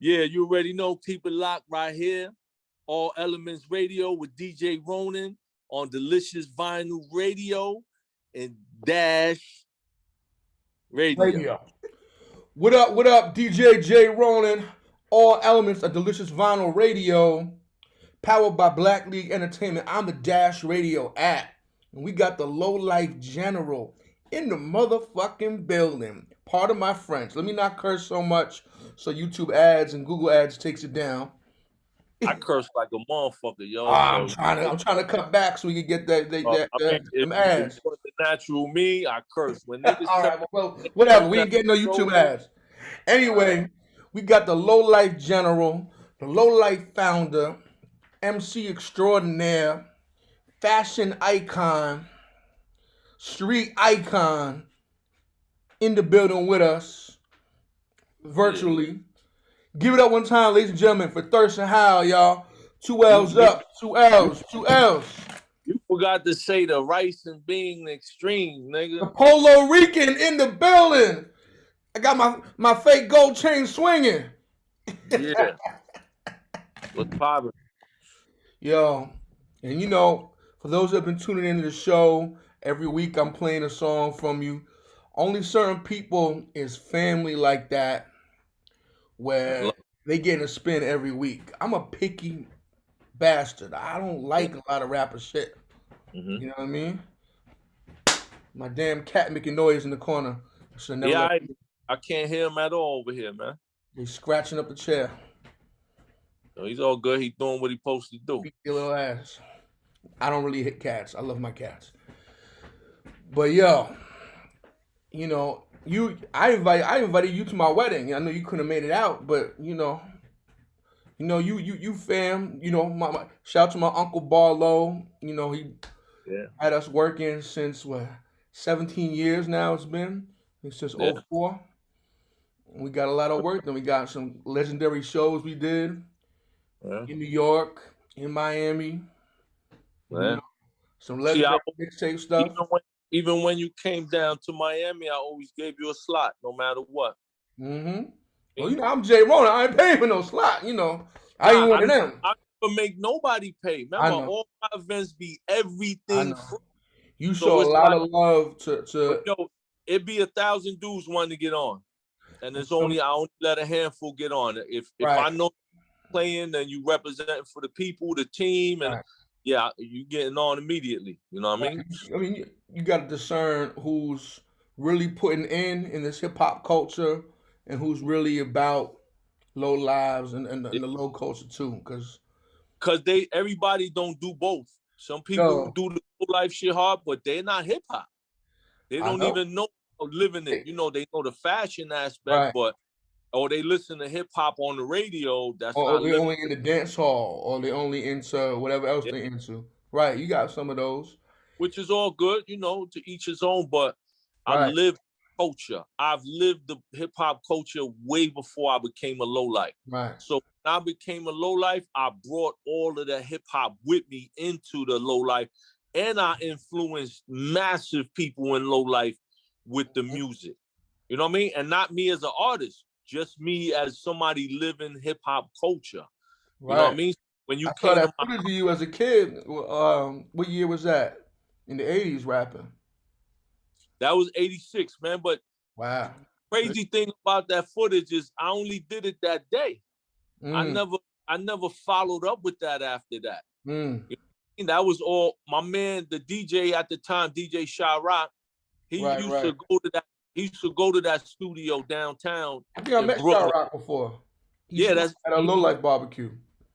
Yeah, you already know. Keep it locked right here. All Elements Radio with DJ Ronin on Delicious Vinyl Radio and Dash Radio. What up, DJ J-Ronin? All Elements of Delicious Vinyl Radio, powered by Black League Entertainment. I'm the Dash Radio app. And we got the Low Life General in the motherfucking building. Pardon my French. Let me not curse so much so YouTube ads and Google ads takes it down. I curse like a motherfucker, yo. I'm trying to cut back so we can get them ads. If the natural me, I curse. When niggas all right, well, whatever. We ain't getting no YouTube ads. Anyway, we got the Low Life General, the Low Life founder, MC extraordinaire, fashion icon, street icon, in the building with us, virtually. Yeah. Give it up one time, ladies and gentlemen, for Thirstin Howl, y'all. 2 L's up, 2 L's, 2 L's. You forgot to say the rice and bean extreme, nigga. The Puerto Rican in the building. I got my fake gold chain swinging. Yeah. What's poppin'? Yo, and you know, for those that have been tuning into the show, every week I'm playing a song from you. Only certain people is family like that, where they getting a spin every week. I'm a picky bastard. I don't like a lot of rapper shit. Mm-hmm. You know what I mean? My damn cat making noise in the corner. Yeah, I can't hear him at all over here, man. He's scratching up the chair. No, he's all good. He's doing what he's supposed to do. Beat your little ass. I don't really hit cats. I love my cats. But yo, you know, I invited you to my wedding. I know you couldn't have made it out, but you fam. You know, my shout out to my uncle Barlow. You know, he had us working since 17 years now. It's been since 04. We got a lot of work. Then we got some legendary shows we did in New York, in Miami. You know, some legendary mixtape stuff. Even when you came down to Miami, I always gave you a slot, no matter what. Mm-hmm. Well, you know, I'm J-Ronin. I ain't paying for no slot. You know, I ain't one of them. I never make nobody pay. Remember, all my events be everything free. You show a lot of love to. Yo, it be 1,000 dudes wanting to get on, and I only let a handful get on. If I know you're playing, then you representing for the people, the team, and yeah, you getting on immediately. You know what I mean? I mean, you got to discern who's really putting in this hip hop culture and who's really about low lives and the low culture too, because everybody don't do both. Some people do the low life shit hard, but they're not hip hop. They don't even know living it. You know, they know the fashion aspect, but they listen to hip hop on the radio. That's or they only in the dance hall, or they only into whatever else they into. Right, you got some of those, which is all good. You know, to each his own. But I lived culture. I've lived the hip hop culture way before I became a low life. Right. So when I became a low life, I brought all of the hip hop with me into the low life, and I influenced massive people in low life with the music. You know what I mean? And not me as an artist, just me as somebody living hip hop culture. You know what I mean? When you came to footage of you as a kid, what year was that? In the 80s, rapping. That was 86, man. But wow, crazy thing about that footage is I only did it that day. I never followed up with that after that. You know, that was all my man, the DJ at the time, DJ Shy-Rock. He used to go to that. He used to go to that studio downtown. I think I met Shy-Rock before. That's at a low life barbecue.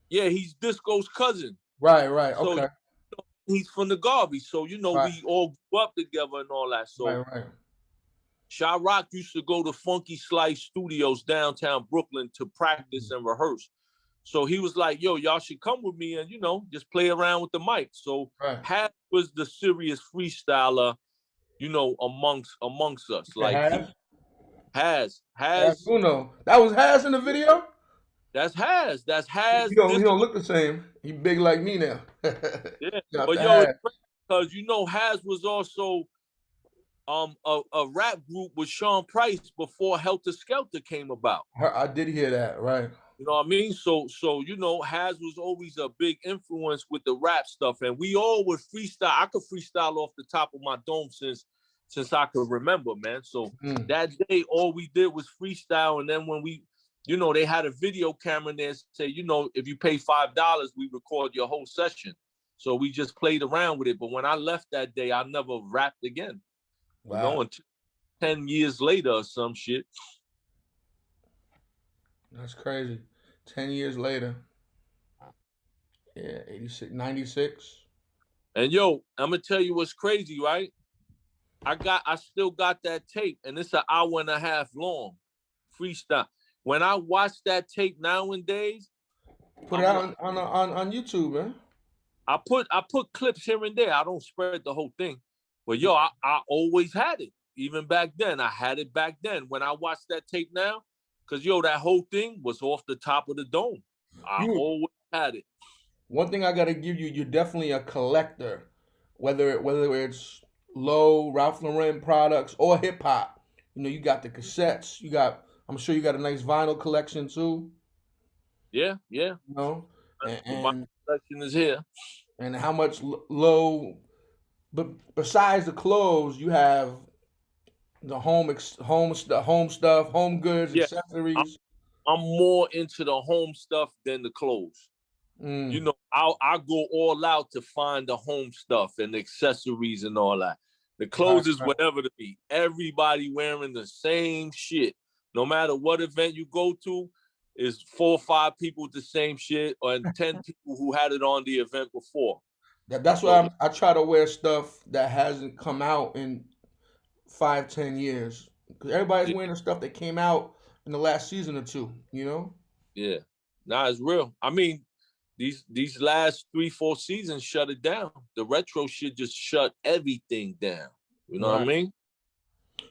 Yeah, he's Disco's cousin. Right. So, okay. He's from the Garbage, so you know we all grew up together and all that. So Shy-Rock used to go to Funky Slice Studios downtown Brooklyn to practice and rehearse. So he was like, yo, y'all should come with me and, you know, just play around with the mic. So Haz was the serious freestyler, you know, amongst us. Like Haz. Uno. That was Haz in the video? That's Haz. He don't look the same. He big like me now. Yeah. But yo, because you know Haz was also a rap group with Sean Price before Helter Skelter came about. I did hear that, right. You know what I mean? So you know, Haz was always a big influence with the rap stuff, and we all would freestyle. I could freestyle off the top of my dome since I could remember, man. So that day, all we did was freestyle, and then when we, you know, they had a video camera there, say, you know, if you pay $5, we record your whole session. So we just played around with it. But when I left that day, I never rapped again. Wow. You know, until 10 years later or some shit. That's crazy. 10 years later. Yeah, 86, 96. And yo, I'm gonna tell you what's crazy, right? I still got that tape, and it's an hour and a half long, freestyle. When I watch that tape nowadays, put it out on YouTube, man. I put clips here and there. I don't spread the whole thing, but yo, I always had it. Even back then, I had it back then. When I watch that tape now, because yo, that whole thing was off the top of the dome. I always had it. One thing I gotta give you, you're definitely a collector, whether it's low Ralph Lauren products or hip hop. You know, you got the cassettes. I'm sure you got a nice vinyl collection too. Yeah. You know, and my collection is here. And how much low, but besides the clothes, you have the home stuff, home goods, accessories. I'm more into the home stuff than the clothes. You know, I go all out to find the home stuff and the accessories and all that. The clothes is whatever to be. Everybody wearing the same shit. No matter what event you go to, is 4 or 5 people with the same shit, or 10 people who had it on the event before. That's why I try to wear stuff that hasn't come out in 5-10 years, because everybody's wearing the stuff that came out in the last season or two. You know? Yeah, nah, it's real. I mean, these last 3-4 seasons shut it down. The retro shit just shut everything down. You know what I mean?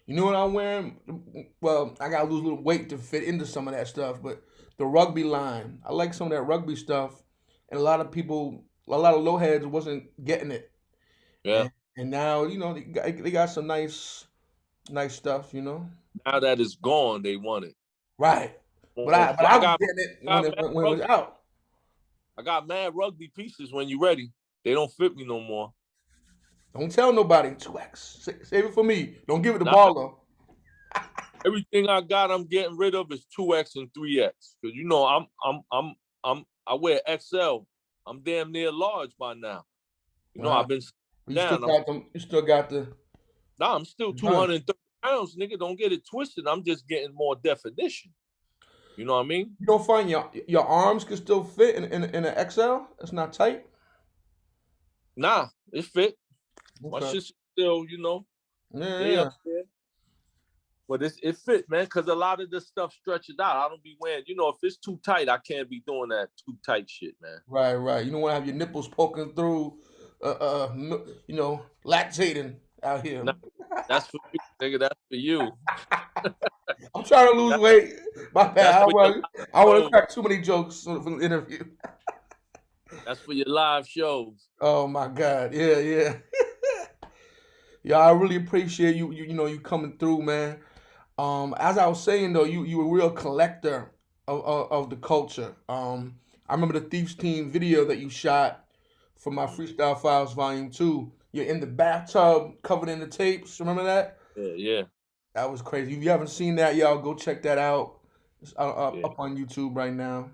You know what I'm wearing? Well, I gotta lose a little weight to fit into some of that stuff, but the rugby line. I like some of that rugby stuff, and a lot of low heads wasn't getting it. Yeah. And now, you know, they got some nice stuff, you know. Now that it's gone, they want it. Right. But I was getting it when it was out. I got mad rugby pieces when you ready. They don't fit me no more. Don't tell nobody. 2X. Save it for me. Don't give it to Baller. Everything I got, I'm getting rid of is 2X and 3X. Cause you know I wear XL. I'm damn near large by now. You know, I've been down. You still got the. Nah, I'm still 230 pounds, nigga. Don't get it twisted. I'm just getting more definition. You know what I mean? You don't find your arms can still fit in an XL? It's not tight? Nah, it fit. Okay. My shit's still, you know. Yeah. But it fit, man, because a lot of the stuff stretches out. I don't be wearing, you know, if it's too tight, I can't be doing that too tight shit, man. Right. You don't want to have your nipples poking through, you know, lactating out here. Nah, that's for you, nigga. That's for you. I'm trying to lose weight. My bad. I want to crack too many jokes for the interview. That's for your live shows. Oh my God. Yeah. Yeah, I really appreciate you coming through, man. As I was saying though, you a real collector of the culture. I remember the Thieves Team video that you shot for my Freestyle Files Volume 2. You're in the bathtub covered in the tapes. Remember that? Yeah. That was crazy. If you haven't seen that, y'all go check that out. It's up on YouTube right now.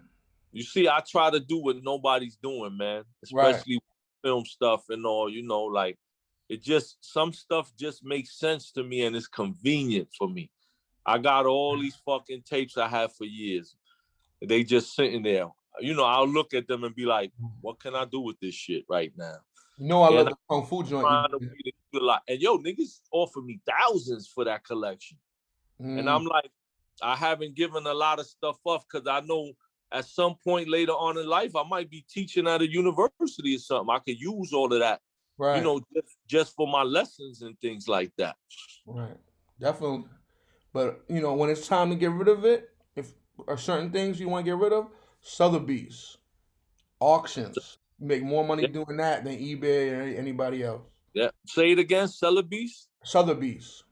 You see, I try to do what nobody's doing, man. Especially film stuff and all, you know, like some stuff just makes sense to me and it's convenient for me. I got all these fucking tapes I have for years. They just sitting there. You know, I'll look at them and be like, what can I do with this shit right now? You know, I love the Kung Fu joint. And yo, niggas offer me thousands for that collection. And I'm like, I haven't given a lot of stuff up because I know at some point later on in life, I might be teaching at a university or something. I could use all of that, you know, just for my lessons and things like that. Right. Definitely. But, you know, when it's time to get rid of it, if are certain things you want to get rid of, Sotheby's, auctions. You make more money doing that than eBay or anybody else. Yeah. Say it again, Sotheby's? Sotheby's.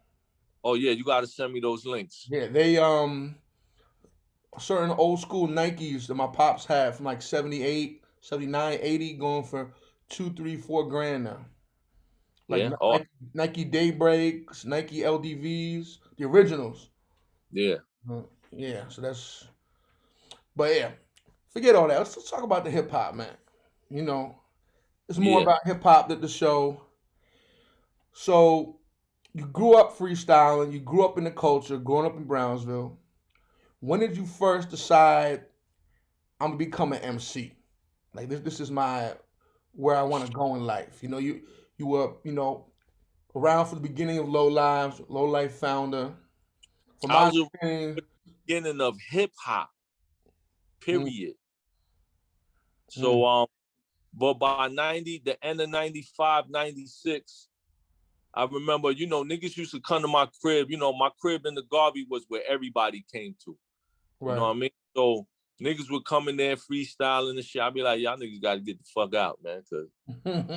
Oh, yeah, you got to send me those links. Yeah, they, certain old school Nikes that my pops had from like 78, 79, 80, going for 2, 3, 4 grand now. Like Yeah. Oh, Nike Daybreaks, Nike LDVs, the originals. yeah. Yeah, so that's. But yeah, forget all that. Let's talk about the hip hop, man. You know, it's more Yeah. about hip hop than the show. So you grew up freestyling. You grew up in the culture, growing up in Brownsville. When did you first decide I'm gonna become an MC? Like this is my where I want to go in life. You know, you were around for the beginning of Low Life founder. From I my was around opinion, the beginning of hip hop, mm, period. mm, So but by 90, the end of 95, 96, I remember, niggas used to come to my crib. My crib in the Garvey was where everybody came to. You know right. what I mean? So niggas would come in there freestyling and shit. I'd be like, y'all niggas got to get the fuck out, man, because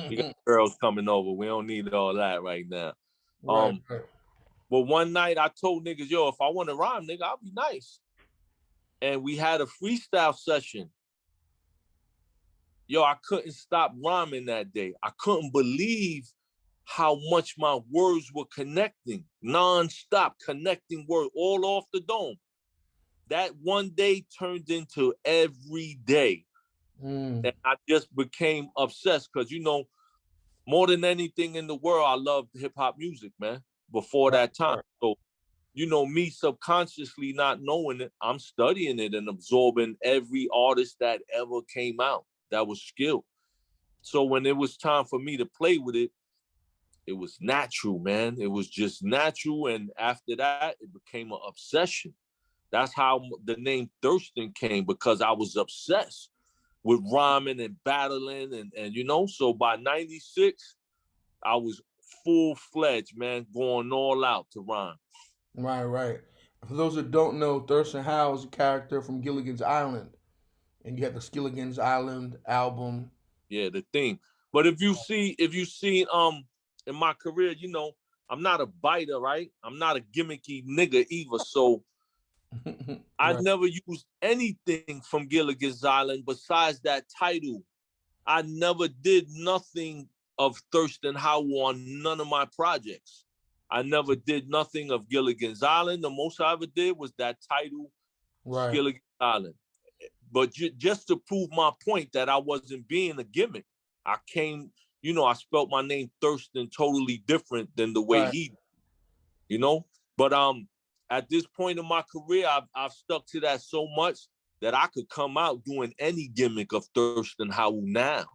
we got girls coming over. We don't need all that right now. Right, right. But one night I told niggas, yo, if I want to rhyme, nigga, I'll be nice. And we had a freestyle session. Yo, I couldn't stop rhyming that day. I couldn't believe how much my words were connecting, non-stop connecting words all off the dome. That one day turned into every day. And I just became obsessed because, more than anything in the world, I loved hip hop music, man, before Right, that time. right. So, me subconsciously not knowing it, I'm studying it and absorbing every artist that ever came out that was skilled. So when it was time for me to play with it, it was natural, man. It was just natural. And after that, it became an obsession. That's how the name Thirstin came, because I was obsessed with rhyming and battling. And so by 96, I was full-fledged, man, going all out to rhyme. Right, right. For those that don't know, Thirstin Howl is a character from Gilligan's Island. And you have the Gilligan's Island album. Yeah, the thing. But if you see in my career, I'm not a biter, right? I'm not a gimmicky nigga either. So I Right, never used anything from Gilligan's Island besides that title. I never did nothing of Thirstin Howl on none of my projects. I never did nothing of Gilligan's Island. The most I ever did was that title, right, Gilligan's Island. But just to prove my point that I wasn't being a gimmick, I came, I spelt my name Thirstin totally different than the way right. he, you know. But at this point in my career, I've stuck to that so much that I could come out doing any gimmick of Thirstin Howl now.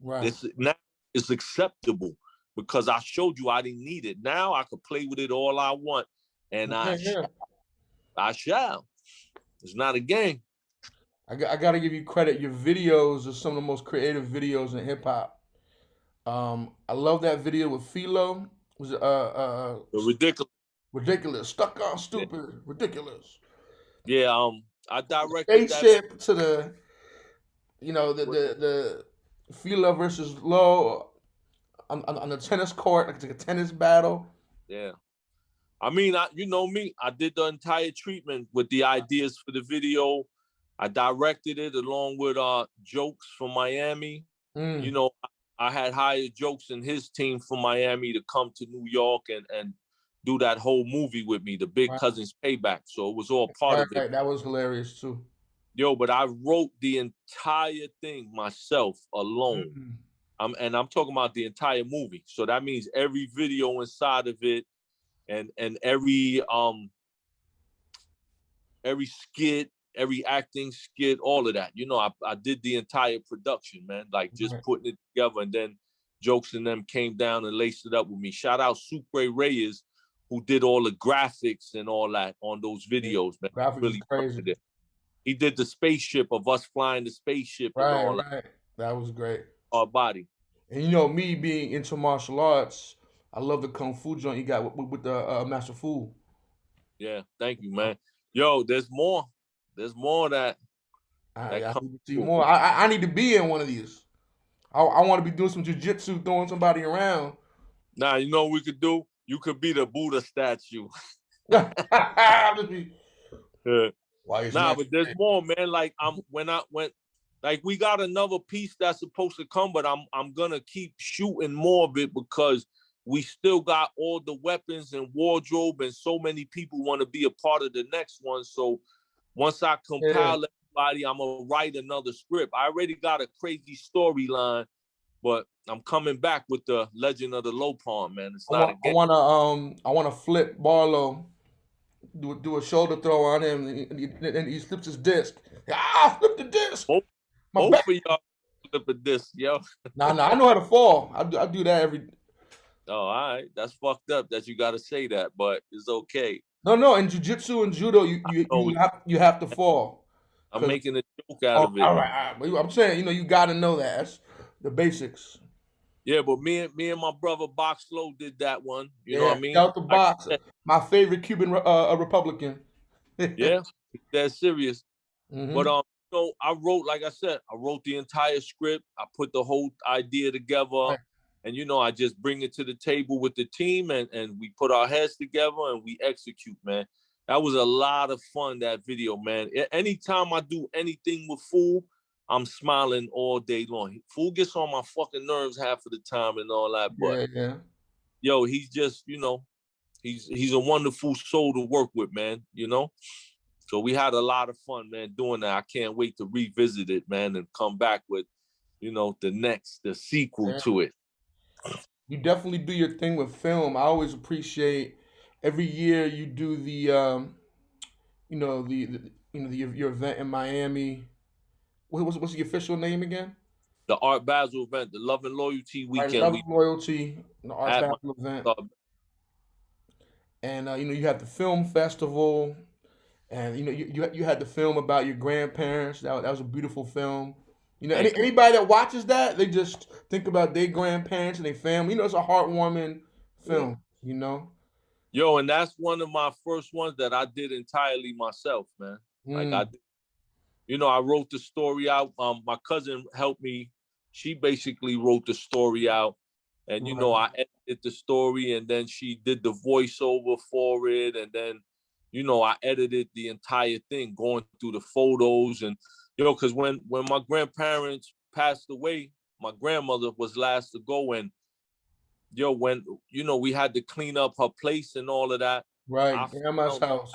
Right. Now it's acceptable because I showed you I didn't need it. Now I could play with it all I want, and Yeah, yeah. I shall. It's not a game. I got to give you credit. Your videos are some of the most creative videos in hip hop. I love that video with Philo. Was Ridiculous. ridiculous? Stuck on Yeah. stupid. Ridiculous. Yeah. I directed that. Spaceship to the the Philo versus Low on the tennis court, like a tennis battle. Yeah. I mean, you know me. I did the entire treatment with the ideas for the video. I directed it along with Jokes from Miami. You know, I had hired Jokes and his team from Miami to come to New York and do that whole movie with me, the Big Right, Cousins Payback. So it was all part of it. right. That was hilarious too. Yo, but I wrote the entire thing myself alone. I'm talking about the entire movie. So that means every video inside of it and every skit, every acting skit, all of that. I did the entire production, man, like just Right. putting it together. And then Jokes and them came down and laced it up with me. Shout out Sucre Reyes, who did all the graphics and all that on those videos, man. Graphics is Really crazy. it. He did the spaceship of us flying the spaceship and Right, all that. right. That was great. Our body. And me being into martial arts, I love the kung fu joint you got with the Master Fu. Yeah, thank you, man. Yo, there's more. There's more that I comes need to see through. more. I need to be in one of these. I want to be doing some jujitsu, throwing somebody around. Now, you know what we could do? You could be the Buddha statue. I'll just be Yeah. Why is Nah, not? but there's more, man. Like like we got another piece that's supposed to come, but I'm gonna keep shooting more of it because we still got all the weapons and wardrobe, and so many people want to be a part of the next one. So once I compile everybody, I'm gonna write another script. I already got a crazy storyline, but I'm coming back with the Legend of the Low Pond, man. It's not a game. I wanna flip Barlow, do a shoulder throw on him, and he slips his disc. Ah, flip the disc. My Both back. of y'all flip a disc, yo. Nah, I know how to fall. I do that every. Oh, all right. That's fucked up that you got to say that, but it's okay. No. In jiu-jitsu and judo, you have to fall. I'm making a joke out Oh, of it. all right. I'm saying, you got to know that. That's the basics. Yeah, but me and my brother Box Slow did that one. You know what I mean? Shout out to Box, my favorite Cuban Republican. Yeah, that's serious. Mm-hmm. But I wrote, like I said, I wrote the entire script. I put the whole idea together, right. And I just bring it to the table with the team, and we put our heads together and we execute, man. That was a lot of fun, that video, man. Anytime I do anything with Fool, I'm smiling all day long. Fool gets on my fucking nerves half of the time and all that, but yo, he's just, he's a wonderful soul to work with, man. So we had a lot of fun, man, doing that. I can't wait to revisit it, man, and come back with, the sequel to it. You definitely do your thing with film. I always appreciate every year you do the your event in Miami. What's the official name again? The Art Basel event, the Love and Loyalty Weekend. Love and Loyalty, the Art Basel event. And you have the film festival, and you had the film about your grandparents. That was a beautiful film. Anybody that watches that, they just think about their grandparents and their family. It's a heartwarming film. Yo, and that's one of my first ones that I did entirely myself, man. Like I wrote the story out. My cousin helped me. She basically wrote the story out, and I edited the story, and then she did the voiceover for it, and then I edited the entire thing, going through the photos, and because when my grandparents passed away, my grandmother was last to go, and when we had to clean up her place and all of that. Right, grandma's house.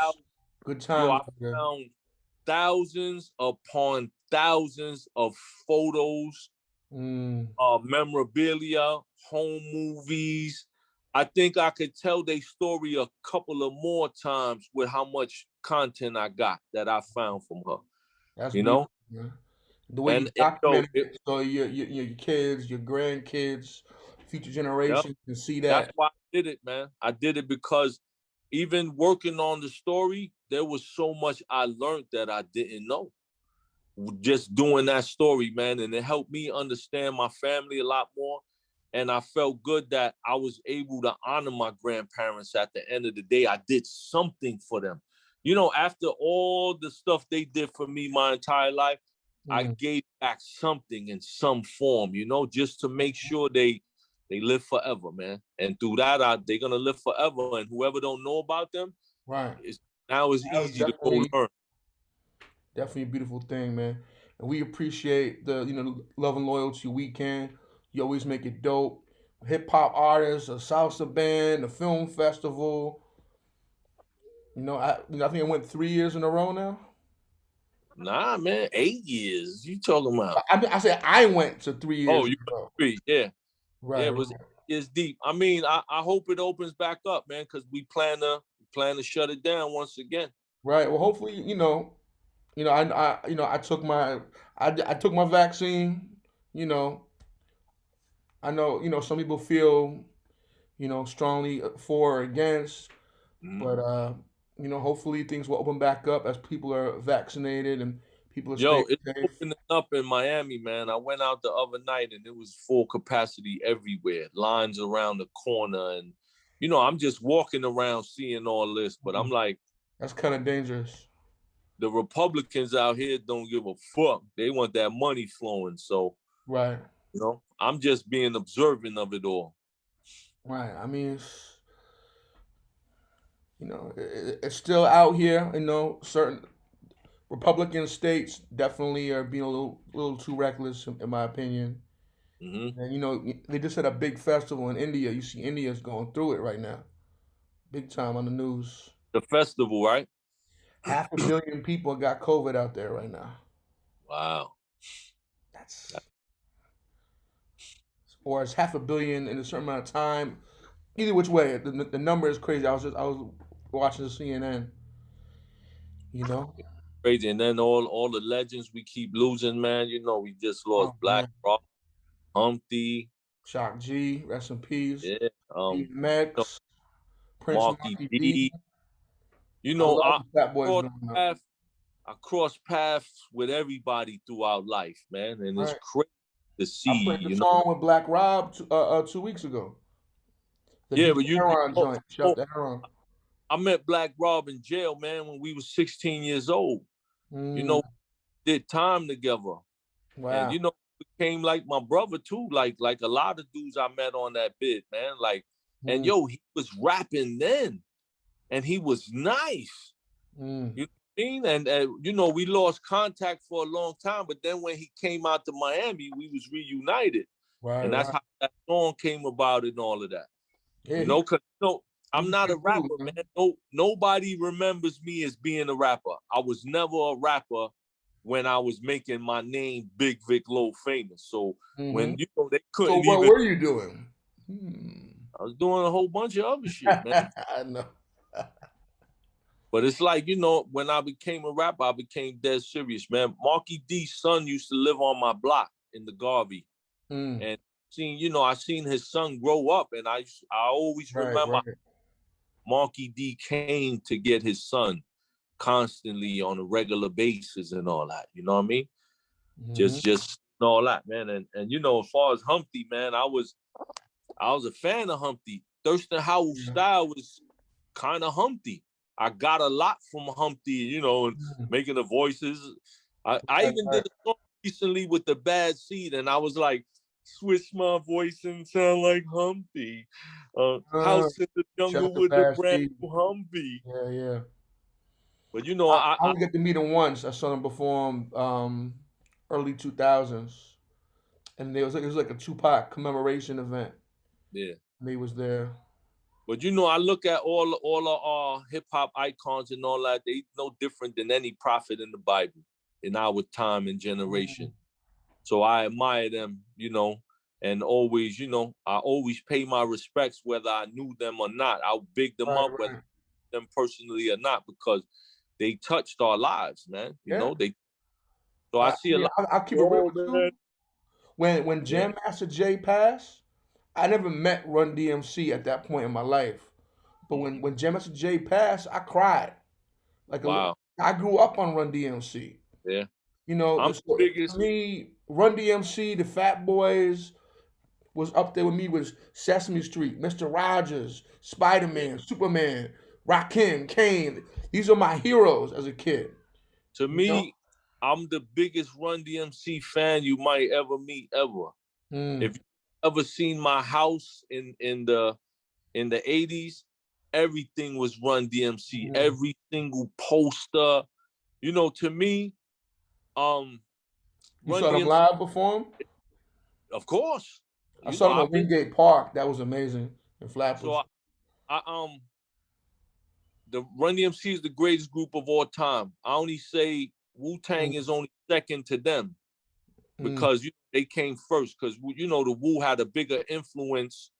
Good time. I found thousands upon thousands of photos, memorabilia, home movies. I think I could tell their story a couple of more times with how much content I got that I found from her. That's beautiful, man. The way you documented it, so your kids, your grandkids, future generations can see that. That's why I did it, man. I did it because even working on the story, there was so much I learned that I didn't know. Just doing that story, man, and it helped me understand my family a lot more. And I felt good that I was able to honor my grandparents at the end of the day. I did something for them. After all the stuff they did for me my entire life, I gave back something in some form, just to make sure they live forever, man. And through that, they're going to live forever. And whoever don't know about them, now it's easy to go learn. Definitely a beautiful thing, man. And we appreciate the, Love and Loyalty Weekend. You always make it dope. Hip hop artists, a salsa band, a film festival. I think it went 3 years in a row now. Nah, man, 8 years. You talking about? I said I went to 3 years. Oh, you went 3, yeah. Right. Yeah, it was it's deep. I mean, I hope it opens back up, man, because we plan to shut it down once again. Right. Well, hopefully, I took my vaccine. I know some people feel strongly for or against, but hopefully things will open back up as people are vaccinated and people are staying safe. It's opening up in Miami, man. I went out the other night and it was full capacity everywhere, lines around the corner, and I'm just walking around seeing all this, but I'm like, that's kind of dangerous. The Republicans out here don't give a fuck. They want that money flowing. So, right. I'm just being observant of it all. Right. I mean, it's still out here, certain Republican states definitely are being a little too reckless, in my opinion. Mm-hmm. And you know, they just had a big festival in India. You see, India's going through it right now, big time on the news. The festival, right? 500 million people got COVID out there right now. Wow. That's or it's 500 million in a certain amount of time. Either which way, the number is crazy. I was watching the CNN. You know, Crazy. And then all the legends we keep losing, man. You know, we just lost oh Black man, Rob, Humpty, Shock G, rest in peace. yeah, you know, DMX, Prince Marky Marky D. D. You I know, love the Fat Boys crossed growing up. paths, I crossed paths with everybody throughout life, man. And it's Right. crazy to I see, played the you know. song with Black Rob 2 weeks ago. The Yeah, D but Heron know, joint. Shout out to Heron. I met Black Rob in jail, man, when we was 16 years old. You Mm, know, did time together. And wow. you know, became like my brother too, like a lot of dudes I met on that bit, man. Like, and Mm, yo, he was rapping then, and he was nice. mm. You know what I mean? And you know, we lost contact for a long time, but then when he came out to Miami, we was reunited, Right, and that's right. how that song came about and all of that. Yeah, You know, cause you know, he's I'm a not a good dude, rapper, man. man. No, nobody remembers me as being a rapper. I was never a rapper when I was making my name Big Vic Low famous. So Mm-hmm. when you know they So couldn't what even, were you doing? I was doing a whole bunch of other shit, man. I know. But it's like, you know, when I became a rapper, I became dead serious, man. Marky D's son used to live on my block in the Garvey. Mm, And I seen his son grow up, and I always right, remember right. Marky D came to get his son constantly on a regular basis and all that. You know what I mean? Mm-hmm. Just all that, man. And you know, as far as Humpty, man, I was a fan of Humpty. Thirstin Howl's Yeah. style was kind of Humpty. I got a lot from Humpty, you know, and Mm, making the voices. I right, even right. did a song recently with the Bad Seed, and I was like, switch my voice and sound like Humpty. House in the Shout out jungle to with the Bad brand Steve. new Humvee. Yeah, yeah. But you know, I only get to meet him once. I saw him perform early 2000s. And it was like a Tupac commemoration event. yeah. And he was there. But you know, I look at all of our hip hop icons and all that. They no different than any prophet in the Bible in our time and generation. Mm, So I admire them, you know, and always, you know, I always pay my respects whether I knew them or not. I'll big them right, up whether right. them personally or not because they touched our lives, man. You Yeah. know, so I I see a mean, lot. I'll keep it real Oh with man, you. When yeah, Jam Master Jay passed, I never met Run DMC at that point in my life. But when Jam Master Jay passed, I cried. Like wow, I grew up on Run DMC. yeah. You know, I'm the so to biggest. me, Run DMC, the Fat Boys was up there with me with Sesame Street, Mr. Rogers, Spider Yeah. Man, Superman, Rakim, Kane. These are my heroes as a kid. To You know? me, I'm the biggest Run DMC fan you might ever meet ever. Mm, If you ever seen my house in the 80s, everything was Run DMC. mm. Every single poster. You know, to me, um, You Run saw them DMC, live perform? of course. I You saw know, them at I've been Wingate Park. That was amazing in so Flappers. I the Run DMC is the greatest group of all time. I only say Wu Tang Mm, is only second to them mm. because they came first. Because you know the Wu had a bigger influence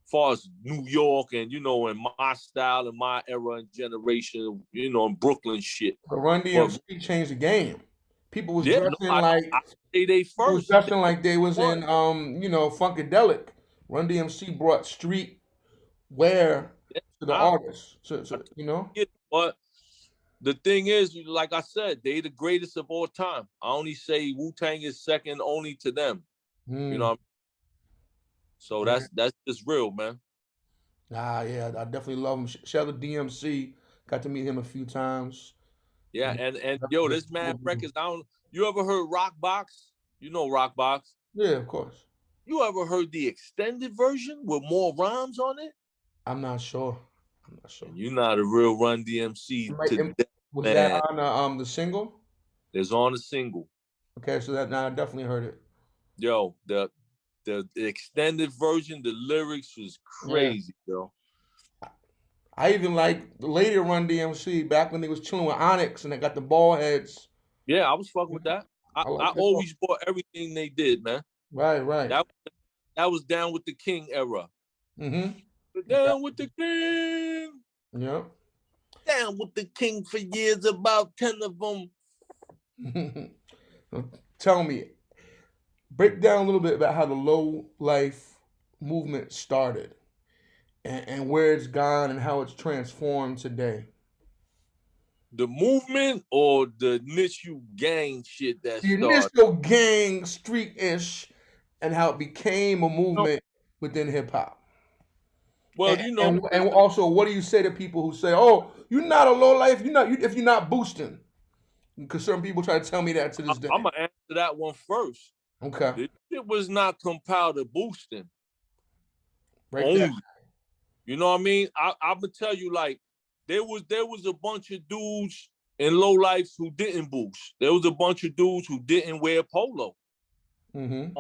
as far as New York and you know in my style and my era and generation, you know, in Brooklyn shit. But Run But DMC changed the game. People was yeah, no, dressing like I say they people was first. They dressing like they was won. in Funkadelic. Run DMC brought street wear Yeah, to the I, artists. I You know? get it, but the thing is, like I said, they the greatest of all time. I only say Wu Tang is second only to them. You know Mm. what I mean? So Yeah. that's just real, man. Nah, yeah, I definitely love him. Shout out to DMC. Got to meet him a few times. Yeah, And and yo, definitely this mad cool dude. records. I don't. You ever heard Rock Box? You know Rock Box. Yeah, of course. You ever heard the extended version with more rhymes on it? I'm not sure. I'm not sure. And you're not a real Run DMC It might, to it- death, was that man. on the single? There's on a single. Okay, so that now I definitely heard it. Yo, the extended version, the lyrics was crazy, yo. I even like the later Run DMC back when they was chilling with Onyx and they got the ball heads. Yeah, I was fucking with that. I always bought everything they did, man. Right. That was down with the King era. Mm-hmm. Down with the King. Yep. Down with the King for years, about 10 of them. Tell me, break down a little bit about how the low life movement started and where it's gone and how it's transformed today. The movement or the initial gang shit that the started? Initial gang street-ish and how it became a movement within hip-hop. Well, and also, what do you say to people who say, "Oh, you're not a low life. If you're not boosting"? Because certain people try to tell me that to this day. I'm gonna answer that one first. Okay. It was not compiled to boosting. Only. That. You know what I mean? I'm gonna tell you, like, there was a bunch of dudes in low lives who didn't boost. There was a bunch of dudes who didn't wear polo. Mm-hmm.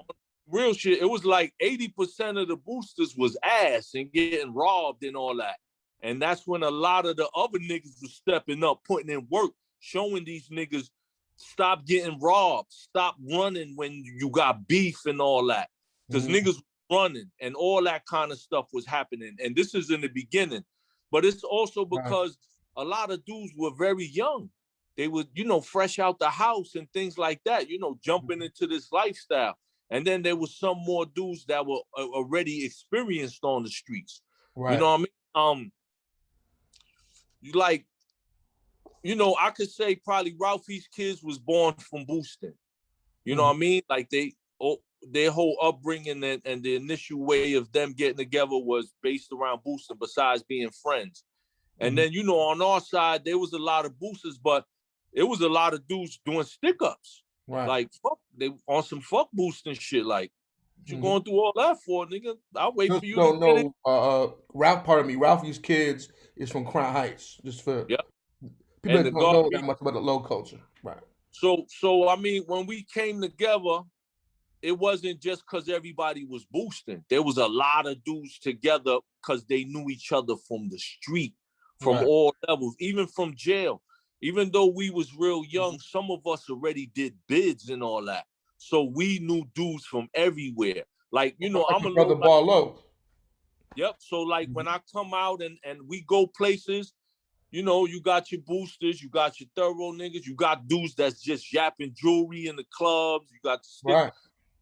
Real shit. It was like 80% of the boosters was ass and getting robbed and all that. And that's when a lot of the other niggas was stepping up, putting in work, showing these niggas stop getting robbed, stop running when you got beef and all that. Because niggas running and all that kind of stuff was happening. And this is in the beginning. But it's also because a lot of dudes were very young. They were, fresh out the house and things like that, jumping into this lifestyle. And then there was some more dudes that were already experienced on the streets. Right. You know what I mean? I could say probably Ralphie's kids was born from boosting. You know what I mean? Like their whole upbringing and the initial way of them getting together was based around boosting besides being friends. And then, on our side, there was a lot of boosters, but it was a lot of dudes doing stick-ups. Right. Like, fuck, they on some fuck boosting shit. Like, what you going through all that for, nigga? I'll wait for you to get it. Ralphie's kids is from Crown Heights. Just for people that don't know that much about the low culture. Right. So I mean, when we came together, it wasn't just because everybody was boosting. There was a lot of dudes together because they knew each other from the street, from all levels, even from jail. Even though we was real young, some of us already did bids and all that. So we knew dudes from everywhere. Like, I'm a brother Barlow. Yep. So like when I come out and we go places, you got your boosters, you got your thorough niggas, you got dudes that's just yapping jewelry in the clubs, you got the stick. Right.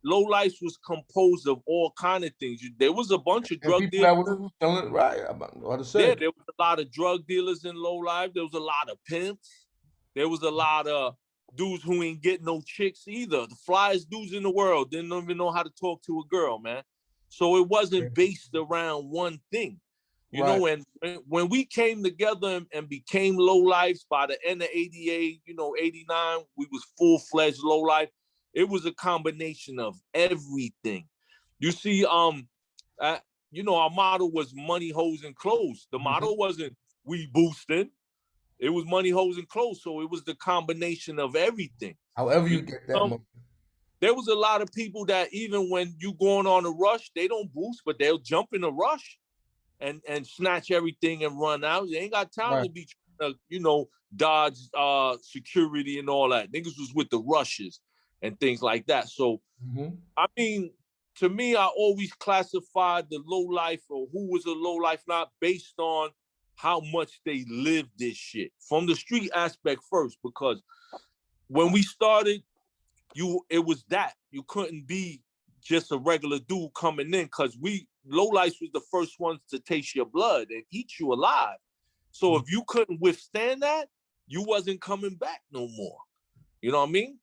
Low Life was composed of all kind of things. There was a bunch of drug dealers. Yeah, there was a lot of drug dealers in Low Life. There was a lot of pimps. There was a lot of dudes who ain't get no chicks either. The flyest dudes in the world didn't even know how to talk to a girl, man. So it wasn't based around one thing. You know, and when we came together and became Low Lives by the end of 88, 89, we was full-fledged Low Life. It was a combination of everything. You see, our motto was money, hoes, and clothes. The motto wasn't we boosting. It was money, hoes, and clothes. So it was the combination of everything. However you get that money. There was a lot of people that even when you going on a rush, they don't boost, but they'll jump in a rush and snatch everything and run out. They ain't got time to be trying to, dodge security and all that. Niggas was with the rushes and things like that. So, I mean, to me, I always classified the low life or who was a low life not based on how much they lived this shit. From the street aspect first, because when we started, it was that. You couldn't be just a regular dude coming in because low life was the first ones to taste your blood and eat you alive. So if you couldn't withstand that, you wasn't coming back no more. You know what I mean?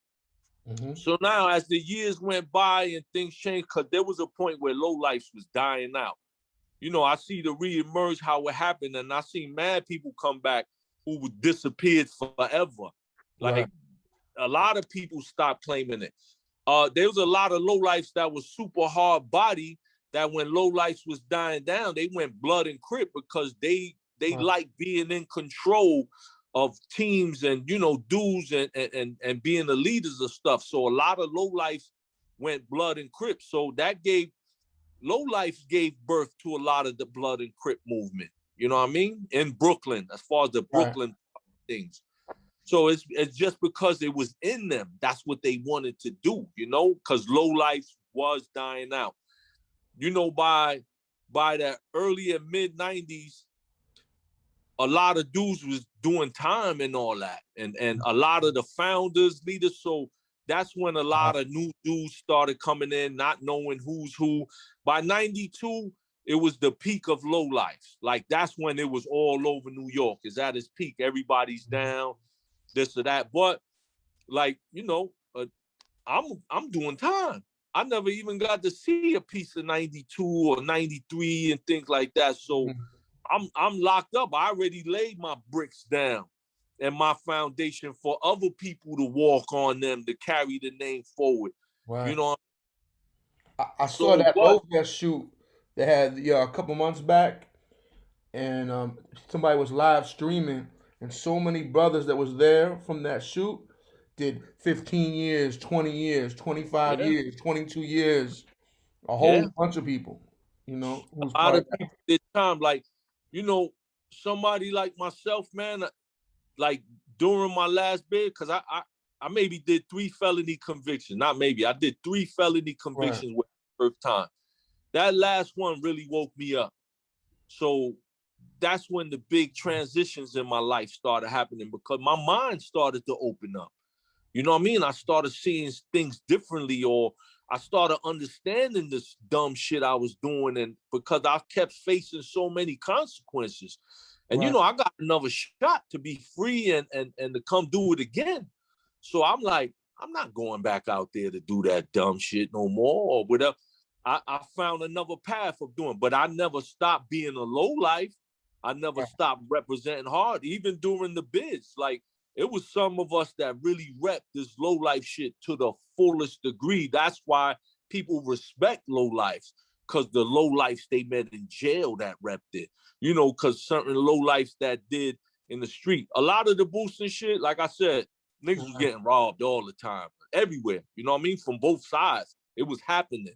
So now as the years went by and things changed, because there was a point where low life was dying out. I see the reemerge, how it happened, and I see mad people come back who disappeared forever. Like a lot of people stopped claiming it. There was a lot of low lives that was super hard body that when low lives was dying down, they went blood and crip because they like being in control of teams and, you know, dudes and being the leaders of stuff. So a lot of lowlifes went blood and Crip. So that gave, lowlifes gave birth to a lot of the blood and Crip movement. You know what I mean? In Brooklyn, as far as the Brooklyn things. So it's just because it was in them. That's what they wanted to do, you know, because lowlife was dying out. You know, by the early and mid 90s, a lot of dudes was doing time and all that. And a lot of the founders, leaders. So that's when a lot of new dudes started coming in, not knowing who's who. By 92, it was the peak of lowlife. Like, that's when it was all over New York. It's at its peak. Everybody's down, this or that. But, like, you know, I'm doing time. I never even got to see a piece of 92 or 93 and things like that. So I'm locked up. I already laid my bricks down and my foundation for other people to walk on them, to carry the name forward. Right. You know, I saw that Lovia shoot they had a couple months back, and somebody was live streaming, and so many brothers that was there from that shoot did 15 years, 20 years, 25 years, 22 years, a whole bunch of people, you know. A lot of people did time. Like, you know, somebody like myself, man, like during my last bid, because I maybe did 3 felony convictions. Not maybe, I did 3 felony convictions with the first time. That last one really woke me up. So that's when the big transitions in my life started happening, because my mind started to open up. You know what I mean? I started seeing things differently, or I started understanding this dumb shit I was doing, and because I kept facing so many consequences. And, you know, I got another shot to be free and to come do it again. So I'm like, I'm not going back out there to do that dumb shit no more or whatever. I found another path of doing, but I never stopped being a lowlife. I never stopped representing hard, even during the bids. Like, it was some of us that really rep this lowlife shit to the fullest degree. That's why people respect lowlifes, because the lowlifes they met in jail that repped it. You know, because certain lowlifes that did in the street. A lot of the boosting shit, like I said, niggas was getting robbed all the time, everywhere. You know what I mean? From both sides, it was happening.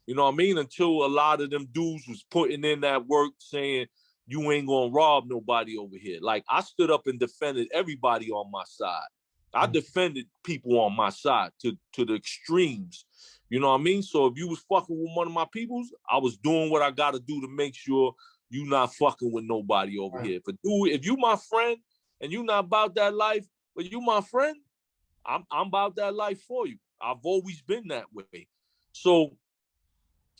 You know what I mean? Until a lot of them dudes was putting in that work, saying, you ain't gonna rob nobody over here. Like, I stood up and defended everybody on my side. I defended people on my side to the extremes. You know what I mean? So if you was fucking with one of my peoples, I was doing what I gotta do to make sure you not fucking with nobody over here. If you my friend and you not about that life, but you my friend, I'm about that life for you. I've always been that way. So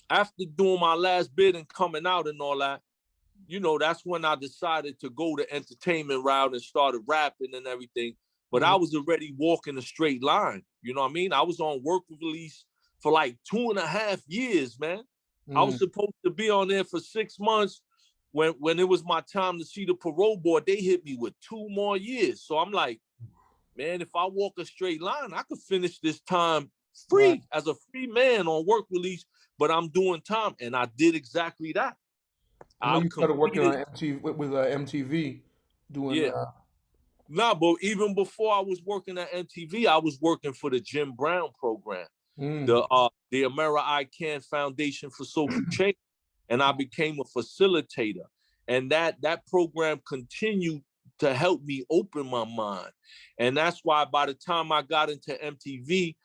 after doing my last bid and coming out and all that, you know, that's when I decided to go the entertainment route and started rapping and everything. But I was already walking a straight line. You know what I mean? I was on work release for like 2.5 years, man. I was supposed to be on there for 6 months. When it was my time to see the parole board, they hit me with 2 more years. So I'm like, man, if I walk a straight line, I could finish this time free as a free man on work release, but I'm doing time. And I did exactly that. I know you started working on MTV with MTV doing Nah, but even before I was working at MTV, I was working for the Jim Brown program, the America I Can Foundation for Social Change, and I became a facilitator. And that program continued to help me open my mind. And that's why by the time I got into MTV,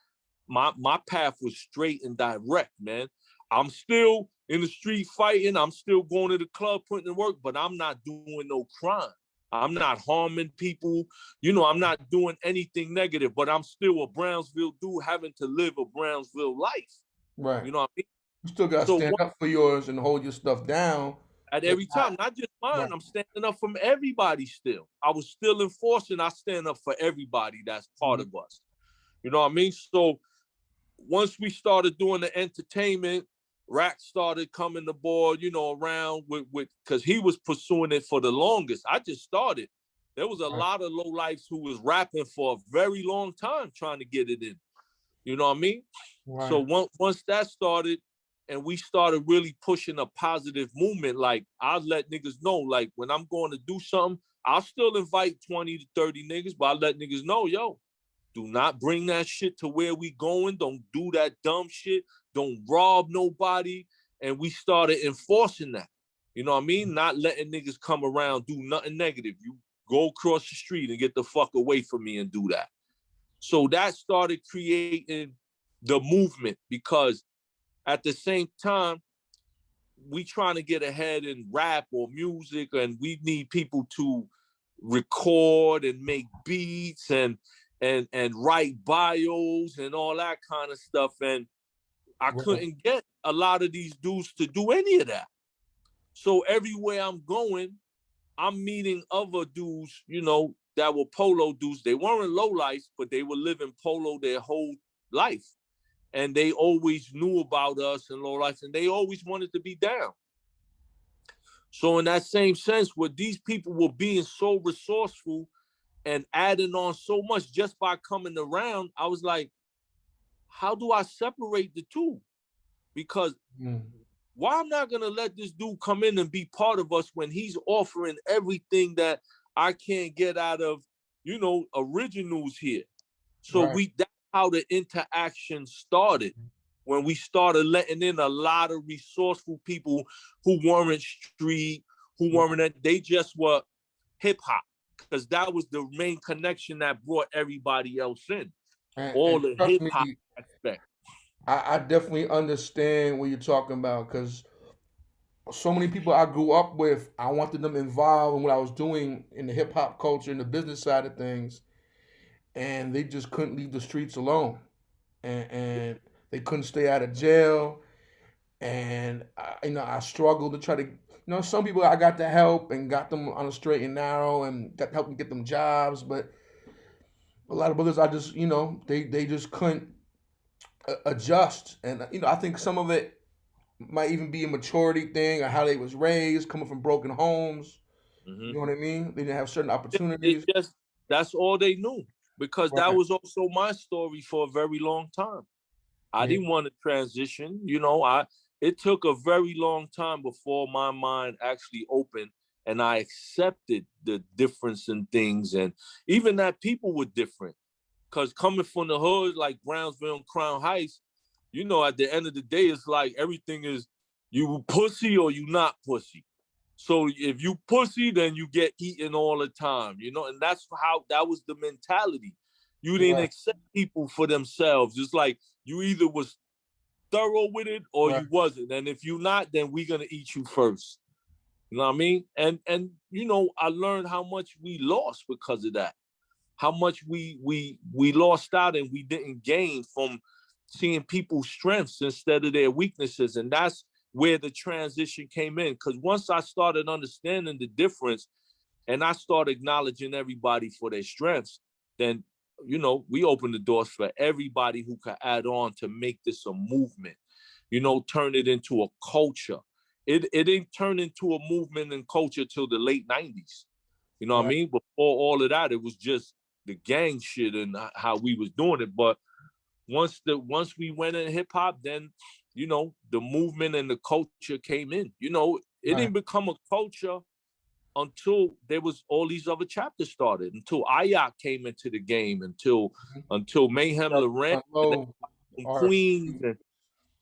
my path was straight and direct, man. I'm still in the street fighting. I'm still going to the club, putting in work, but I'm not doing no crime. I'm not harming people. You know, I'm not doing anything negative, but I'm still a Brownsville dude having to live a Brownsville life. Right. You know what I mean? You still got to stand up for yours and hold your stuff down. At every time, not just mine. I'm standing up from everybody still. I was still enforcing. I stand up for everybody that's part of us. You know what I mean? So once we started doing the entertainment, Rack started coming aboard, you know, around with because he was pursuing it for the longest. I just started. There was a lot of lowlifes who was rapping for a very long time trying to get it in. You know what I mean? So once that started and we started really pushing a positive movement, like I let niggas know, like when I'm going to do something, I'll still invite 20 to 30 niggas, but I let niggas know, yo, do not bring that shit to where we going. Don't do that dumb shit. Don't rob nobody. And we started enforcing that. You know what I mean? Not letting niggas come around, do nothing negative. You go across the street and get the fuck away from me and do that. So that started creating the movement, because at the same time, we trying to get ahead in rap or music, and we need people to record and make beats and write bios and all that kind of stuff. And I couldn't get a lot of these dudes to do any of that. So everywhere I'm going, I'm meeting other dudes, you know, that were polo dudes. They weren't low life, but they were living polo their whole life. And they always knew about us and low life, and they always wanted to be down. So in that same sense, where these people were being so resourceful and adding on so much just by coming around, I was like, how do I separate the two? Because why I'm not gonna let this dude come in and be part of us when he's offering everything that I can't get out of, you know, originals here. So that's how the interaction started, when we started letting in a lot of resourceful people who weren't street, who weren't, they just were hip hop, because that was the main connection that brought everybody else in. All the hip hop aspect. I definitely understand what you're talking about, because so many people I grew up with, I wanted them involved in what I was doing in the hip hop culture and the business side of things, and they just couldn't leave the streets alone, and they couldn't stay out of jail, and I struggled to try to, some people I got to help and got them on a straight and narrow and got help them get them jobs, but a lot of brothers I just, they just couldn't adjust, and I think some of it might even be a maturity thing or how they was raised, coming from broken homes. You know what I mean? They didn't have certain opportunities. That's all they knew, because that was also my story for a very long time. I didn't want to transition. It took a very long time before my mind actually opened and I accepted the difference in things, and even that people were different. Because coming from the hood, like Brownsville and Crown Heights, at the end of the day, it's like everything is you pussy or you not pussy. So if you pussy, then you get eaten all the time, and that's how that was the mentality. You didn't accept people for themselves. It's like you either was thorough with it or you wasn't. And if you're not, then we're gonna eat you first. You know what I mean? And I learned how much we lost because of that. How much we lost out and we didn't gain from seeing people's strengths instead of their weaknesses. And that's where the transition came in. Because once I started understanding the difference and I started acknowledging everybody for their strengths, then, we opened the doors for everybody who could add on to make this a movement, turn it into a culture. It didn't turn into a movement and culture till the late 90s. You know what I mean? Before all of that, it was just the gang shit and how we was doing it. But once we went in hip hop, then the movement and the culture came in. It didn't become a culture until there was all these other chapters started, until Ayak came into the game, until Mayhem Loren and Queens and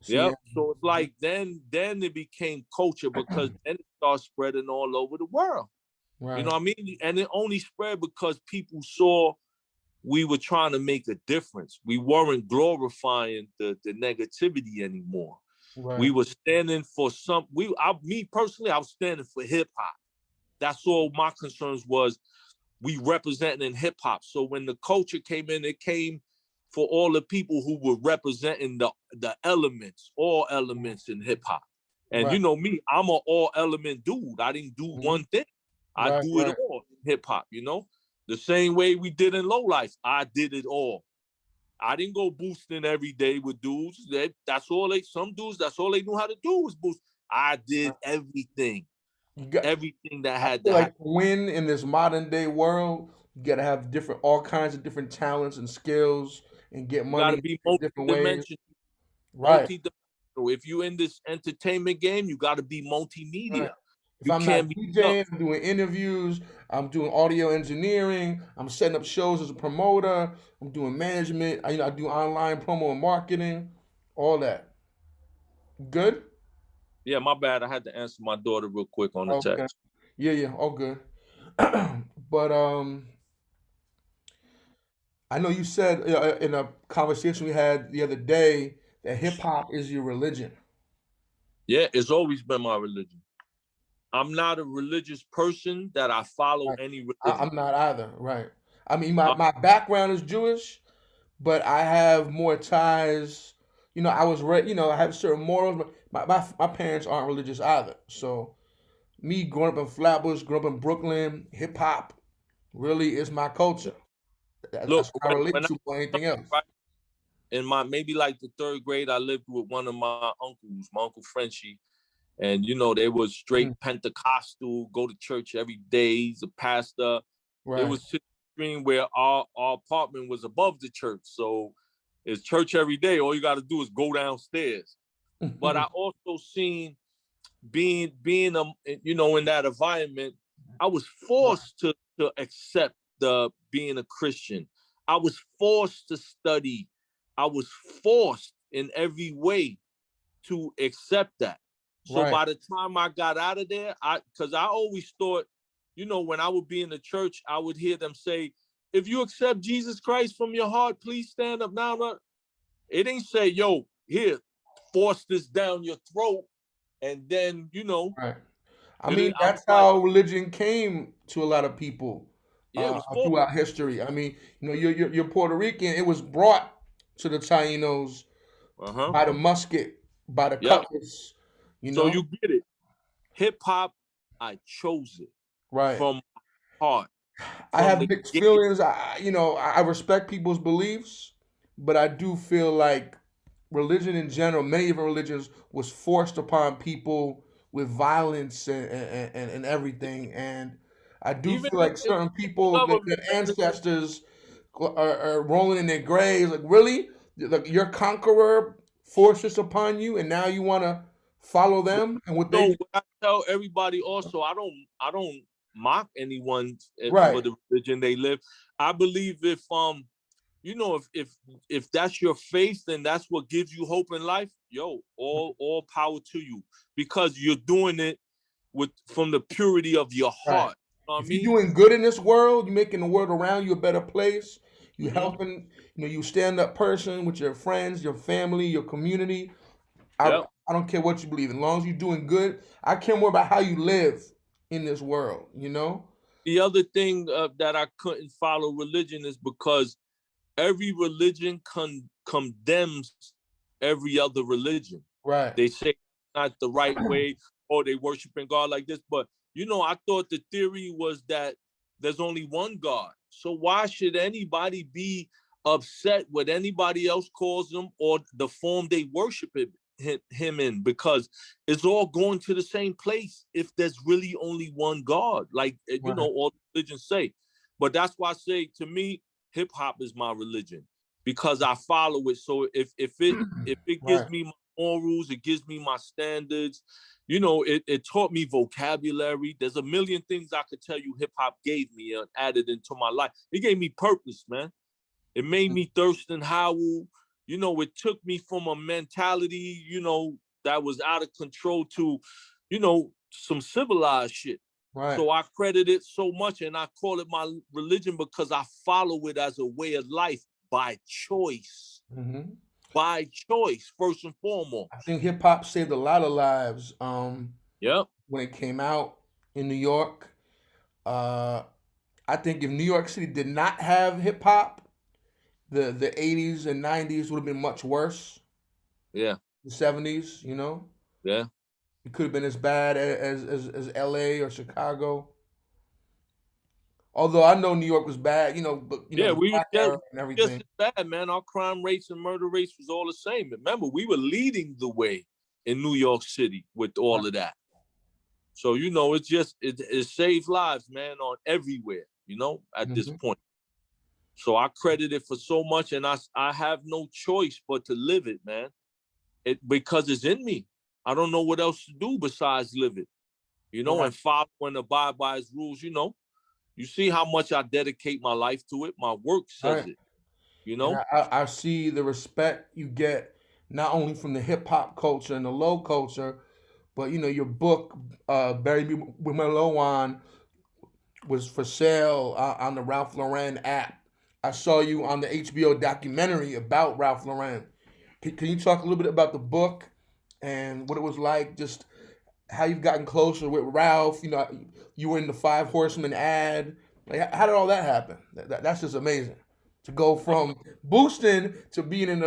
So it's like then it became culture, because then it started spreading all over the world. You know what I mean? And it only spread because people saw we were trying to make a difference. We weren't glorifying the negativity anymore. We were standing for me personally, I was standing for hip hop. That's all my concerns was. We representing hip hop. So when the culture came in, it came for all the people who were representing the elements, all elements in hip hop. And me, I'm an all element dude. I didn't do one thing. I do it all in hip hop, The same way we did in low life. I did it all. I didn't go boosting every day with dudes. Some dudes, that's all they knew how to do was boost. I did everything. Everything that had to happen. To win in this modern day world, you gotta have all kinds of different talents and skills and get money in different ways. Multi-dimensional. If you're in this entertainment game, you gotta be multimedia. If I'm not DJing, I'm doing interviews, I'm doing audio engineering, I'm setting up shows as a promoter, I'm doing management, I do online promo and marketing, all that. Good? Yeah, my bad. I had to answer my daughter real quick on the Okay. text. Yeah, all good. But I know you said in a conversation we had the other day that hip hop is your religion. Yeah, it's always been my religion. I'm not a religious person that I follow any religion. I'm not either, right? I mean, my background is Jewish, but I have more ties. I was I have certain morals. But my parents aren't religious either. So me growing up in Flatbush, growing up in Brooklyn, hip hop really is my culture. Look, That's what I relate to more than anything else. Right, in my maybe like the 3rd grade, I lived with one of my uncles, my Uncle Frenchie. And, they was straight Pentecostal, go to church every day. He's a pastor. Right. It was extreme where our apartment was above the church. So it's church every day. All you got to do is go downstairs. But I also seen being in that environment, I was forced to accept being a Christian. I was forced to study. I was forced in every way to accept that. So by the time I got out of there, because I always thought, when I would be in the church, I would hear them say, if you accept Jesus Christ from your heart, please stand up now. It ain't say, yo, here, force this down your throat. And then, Right. I mean, that's how religion came to a lot of people throughout history. I mean, you're Puerto Rican. It was brought to the Tainos by the musket, by the cutlass. So you get it. Hip hop, I chose it from my heart. I have mixed feelings. I respect people's beliefs, but I do feel like religion in general, many of our religions, was forced upon people with violence and everything. And I do feel like certain people, their ancestors are rolling in their graves. Like, really? Like, your conqueror forced this upon you, and now you want to follow them and what they do? What I tell everybody also, I don't mock anyone for the religion they live. I believe if if that's your faith and that's what gives you hope in life, all power to you, because you're doing it from the purity of your heart. If you're doing good in this world, you're making the world around you a better place. You're helping, you stand up person with your friends, your family, your community. I don't care what you believe. As long as you're doing good, I care more about how you live in this world, The other thing that I couldn't follow religion is because every religion condemns every other religion. Right. They say not the right way, or they worshiping God like this. But, I thought the theory was that there's only one God. So why should anybody be upset what anybody else calls them or the form they worship him in? Because it's all going to the same place if there's really only one God, like, all religions say. But that's why I say, to me, hip hop is my religion because I follow it. So if it gives me my morals, it gives me my standards, it taught me vocabulary. There's a million things I could tell you hip hop gave me and added into my life. It gave me purpose, man. It made me Thirstin Howl. It took me from a mentality, that was out of control to, some civilized shit. Right. So I credit it so much, and I call it my religion because I follow it as a way of life by choice. Mm-hmm. By choice, first and foremost. I think hip hop saved a lot of lives. When it came out in New York, I think if New York City did not have hip hop, the 80s and 90s would have been much worse. Yeah. The 70s, Yeah. It could have been as bad as LA or Chicago. Although I know New York was bad, but we were just as bad, man. Our crime rates and murder rates was all the same. Remember, we were leading the way in New York City with all of that. So it saves lives, man, on everywhere. At this point. So I credit it for so much, and I have no choice but to live it, man. Because it's in me. I don't know what else to do besides live it. you know, and following, abide by his rules, you know. You see how much I dedicate my life to it. My work says it, you know. And I see the respect you get not only from the hip hop culture and the low culture, but you know your book, Bury Me with Meloan, was for sale on the Ralph Lauren app. I saw you on the HBO documentary about Ralph Lauren. Can you talk a little bit about the book and what it was like, just how you've gotten closer with Ralph? You know, you were in the Five Horsemen ad. Like, how did all that happen? That's just amazing. To go from boosting to being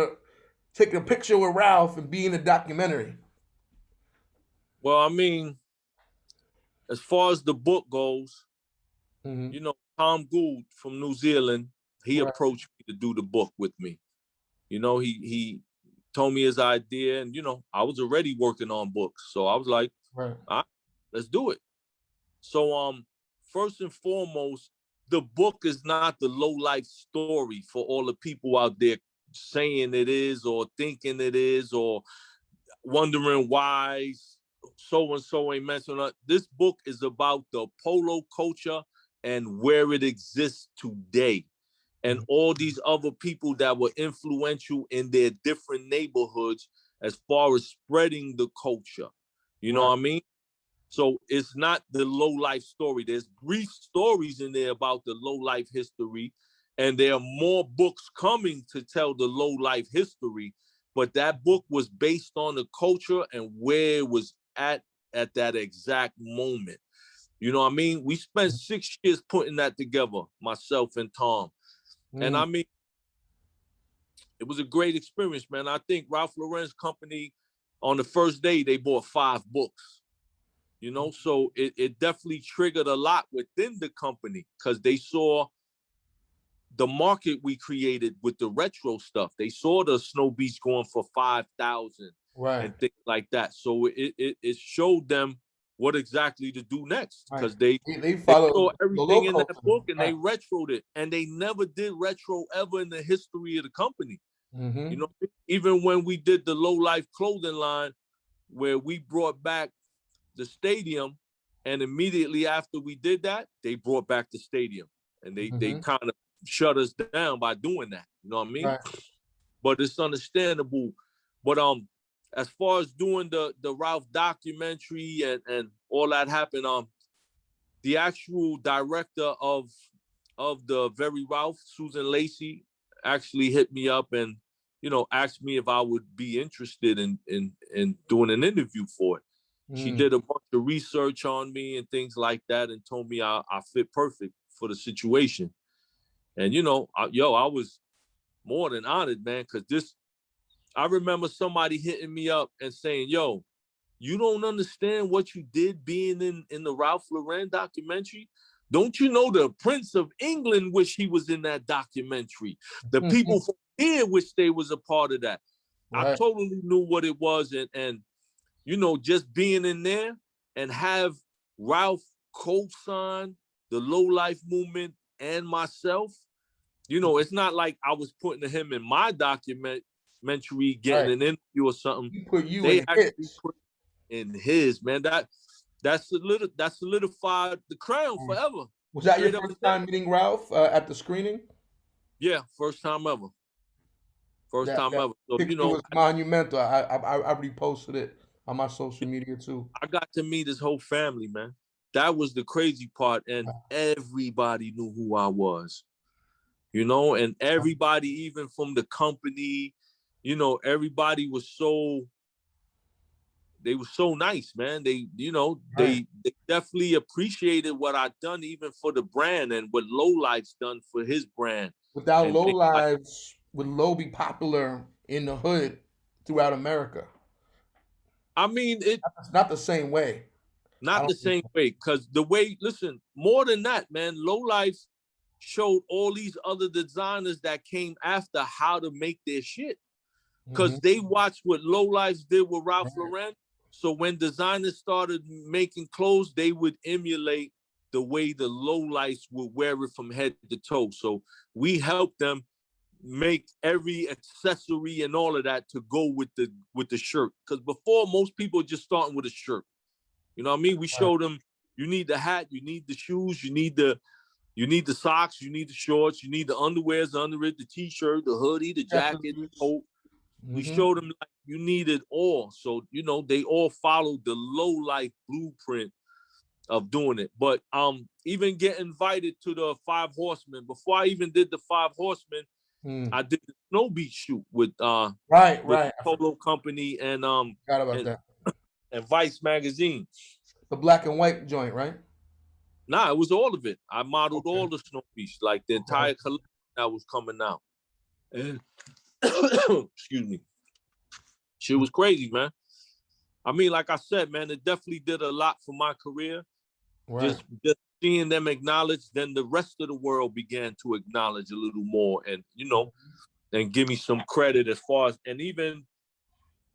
taking a picture with Ralph and being in a documentary. Well, I mean, as far as the book goes, you know, Tom Gould from New Zealand, he approached me to do the book with me. You know, he told me his idea, and you know, I was already working on books, so I was like, all right, let's do it. So, first and foremost, the book is not the low life story for all the people out there saying it is, or thinking it is, or wondering why so and so ain't mentioned it. This book is about the polo culture and where it exists today, and all these other people that were influential in their different neighborhoods as far as spreading the culture. You know what I mean? So it's not the low life story. There's brief stories in there about the low life history, and there are more books coming to tell the low life history. But that book was based on the culture and where it was at that exact moment. You know what I mean? We spent 6 years putting that together, myself and Tom. And I mean, it was a great experience, man. I think Ralph Lauren's company, on the first day, they bought 5 books. You know, so it definitely triggered a lot within the company because they saw the market we created with the retro stuff. They saw the Snow Beach going for 5,000 and things like that. So it showed them what exactly to do next because they saw everything in that book and they retroed it, and they never did retro ever in the history of the company. You know, even when we did the Low Life clothing line, where we brought back the stadium, and immediately after we did that, they brought back the stadium, and they kind of shut us down by doing that. You know what I mean? But it's understandable. But as far as doing the Ralph documentary and all that happened, the actual director of the Very Ralph, Susan Lacey, actually hit me up and, you know, asked me if I would be interested in doing an interview for it. She did a bunch of research on me and things like that, and told me I fit perfect for the situation. And, you know, I was more than honored, man, because I remember somebody hitting me up and saying, yo, you don't understand what you did being in the Ralph Lauren documentary? Don't you know the Prince of England wish he was in that documentary? The people from here wish they was a part of that. I totally knew what it was, and you know, just being in there and have Ralph co-sign the Low Life movement and myself, you know, it's not like I was putting him in my documentary, getting an interview or something. He put you they in actually his. put in his, man. That solidified the crown forever. Was that your first time meeting Ralph at the screening? Yeah, first time ever. First time ever. So, you know, it was monumental. I reposted it on my social media too. I got to meet his whole family, man. That was the crazy part, and everybody knew who I was, you know, and everybody, even from the company, you know, everybody was they were so nice, man. They, you know, they definitely appreciated what I'd done, even for the brand, and what Low Life's done for his brand. Without Low Lives, would Low be popular in the hood throughout America? I mean, it's not the same way. Not the same way, because the way, listen, more than that, man, Low Life showed all these other designers that came after how to make their shit. Because they watched what Low Life did with Ralph Lauren. So when designers started making clothes, they would emulate the way the Low Lives would wear it from head to toe. So we helped them make every accessory and all of that to go with the shirt. Because before, most people just starting with a shirt. You know what I mean? We showed them, you need the hat, you need the shoes, you need the socks, you need the shorts, you need the underwears under it, the t-shirt, the hoodie, the jacket, the coat. We showed them like you need it all. So, you know, they all followed the low life blueprint of doing it. But even get invited to the 5 Horsemen. Before I even did the 5 Horsemen, I did the Snow Beach shoot with the Polo Company and and Vice magazine. The black and white joint, right? Nah, it was all of it. I modeled all the Snow Beach, like the entire collection that was coming out. And excuse me. Shit was crazy, man. I mean, like I said, man, it definitely did a lot for my career. Just seeing them acknowledged, then the rest of the world began to acknowledge a little more and, you know, and give me some credit as far as, and even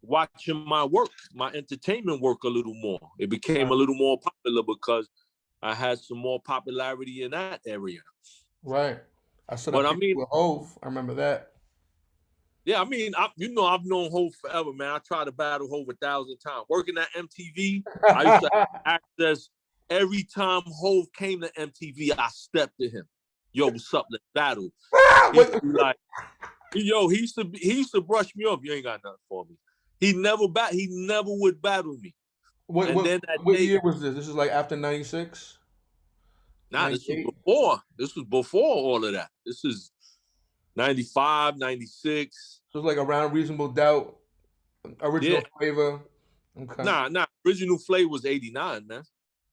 watching my work, my entertainment work a little more. It became a little more popular because I had some more popularity in that area. Right. I mean, with Hove, I remember that. Yeah, I mean, I've known Hove forever, man. I tried to battle Hove 1,000 times. Working at MTV, I used to have access every time Hove came to MTV. I stepped to him. Yo, what's up? Let's battle. Like, yo, he used to brush me off. You ain't got nothing for me. He never would battle me. What year was this? This is like after 96? Nah, this was before. This was before all of that. This is 95, 96. So it's like around Reasonable Doubt, Original Flavor. Okay. Nah. Original Flavor was 89, man.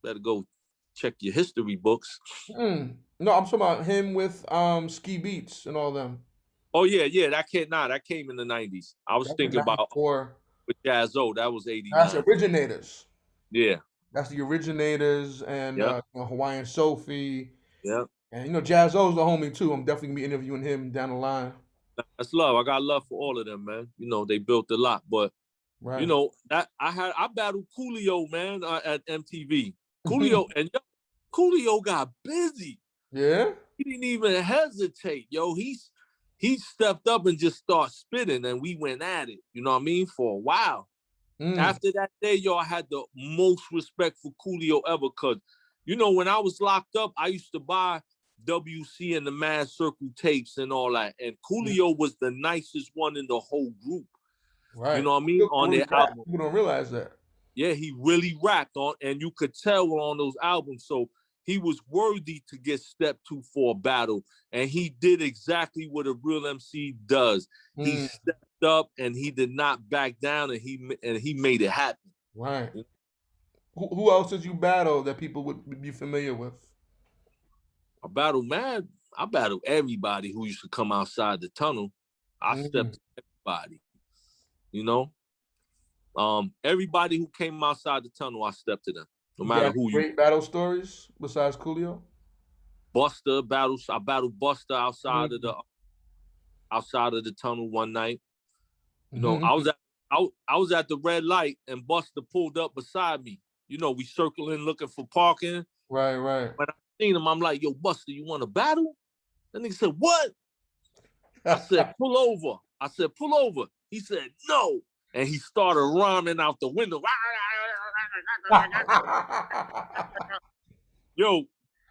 Better go check your history books. No, I'm talking about him with Ski Beats and all them. Oh yeah, that came in the 90s. I was thinking about with Jazzo, that was 89. That's Originators. Yeah. That's the Originators and Hawaiian Sophie. Yeah. And Jazzo's the homie too. I'm definitely gonna be interviewing him down the line. That's love. I got love for all of them, man. You know, they built a lot. But you know, that I battled Coolio, man, at MTV. Coolio and Coolio got busy. Yeah. He didn't even hesitate. Yo, he stepped up and just started spitting, and we went at it. You know what I mean? For a while. After that day, yo, I had the most respect for Coolio ever, because, you know, when I was locked up, I used to buy WC and the Mad Circle tapes and all that. And Coolio was the nicest one in the whole group. Right. You know what I mean? On their album. People don't realize that. Yeah, he really rapped on, and you could tell on those albums. So he was worthy to get stepped to for a battle. And he did exactly what a real MC does. He stepped up and he did not back down, and he made it happen. Right. Who else did you battle that people would be familiar with? I battled everybody who used to come outside the tunnel. I stepped to everybody. You know? Everybody who came outside the tunnel, I stepped to them. No matter who you. Great battle stories besides Coolio? Buster battles. I battled Buster outside of the tunnel one night. You know, I was at the red light and Buster pulled up beside me. You know, we circling looking for parking. Right. When I seen him, I'm like, yo, Buster, you want to battle? That nigga said, what? I said, pull over. He said, no. And he started running out the window. Yo,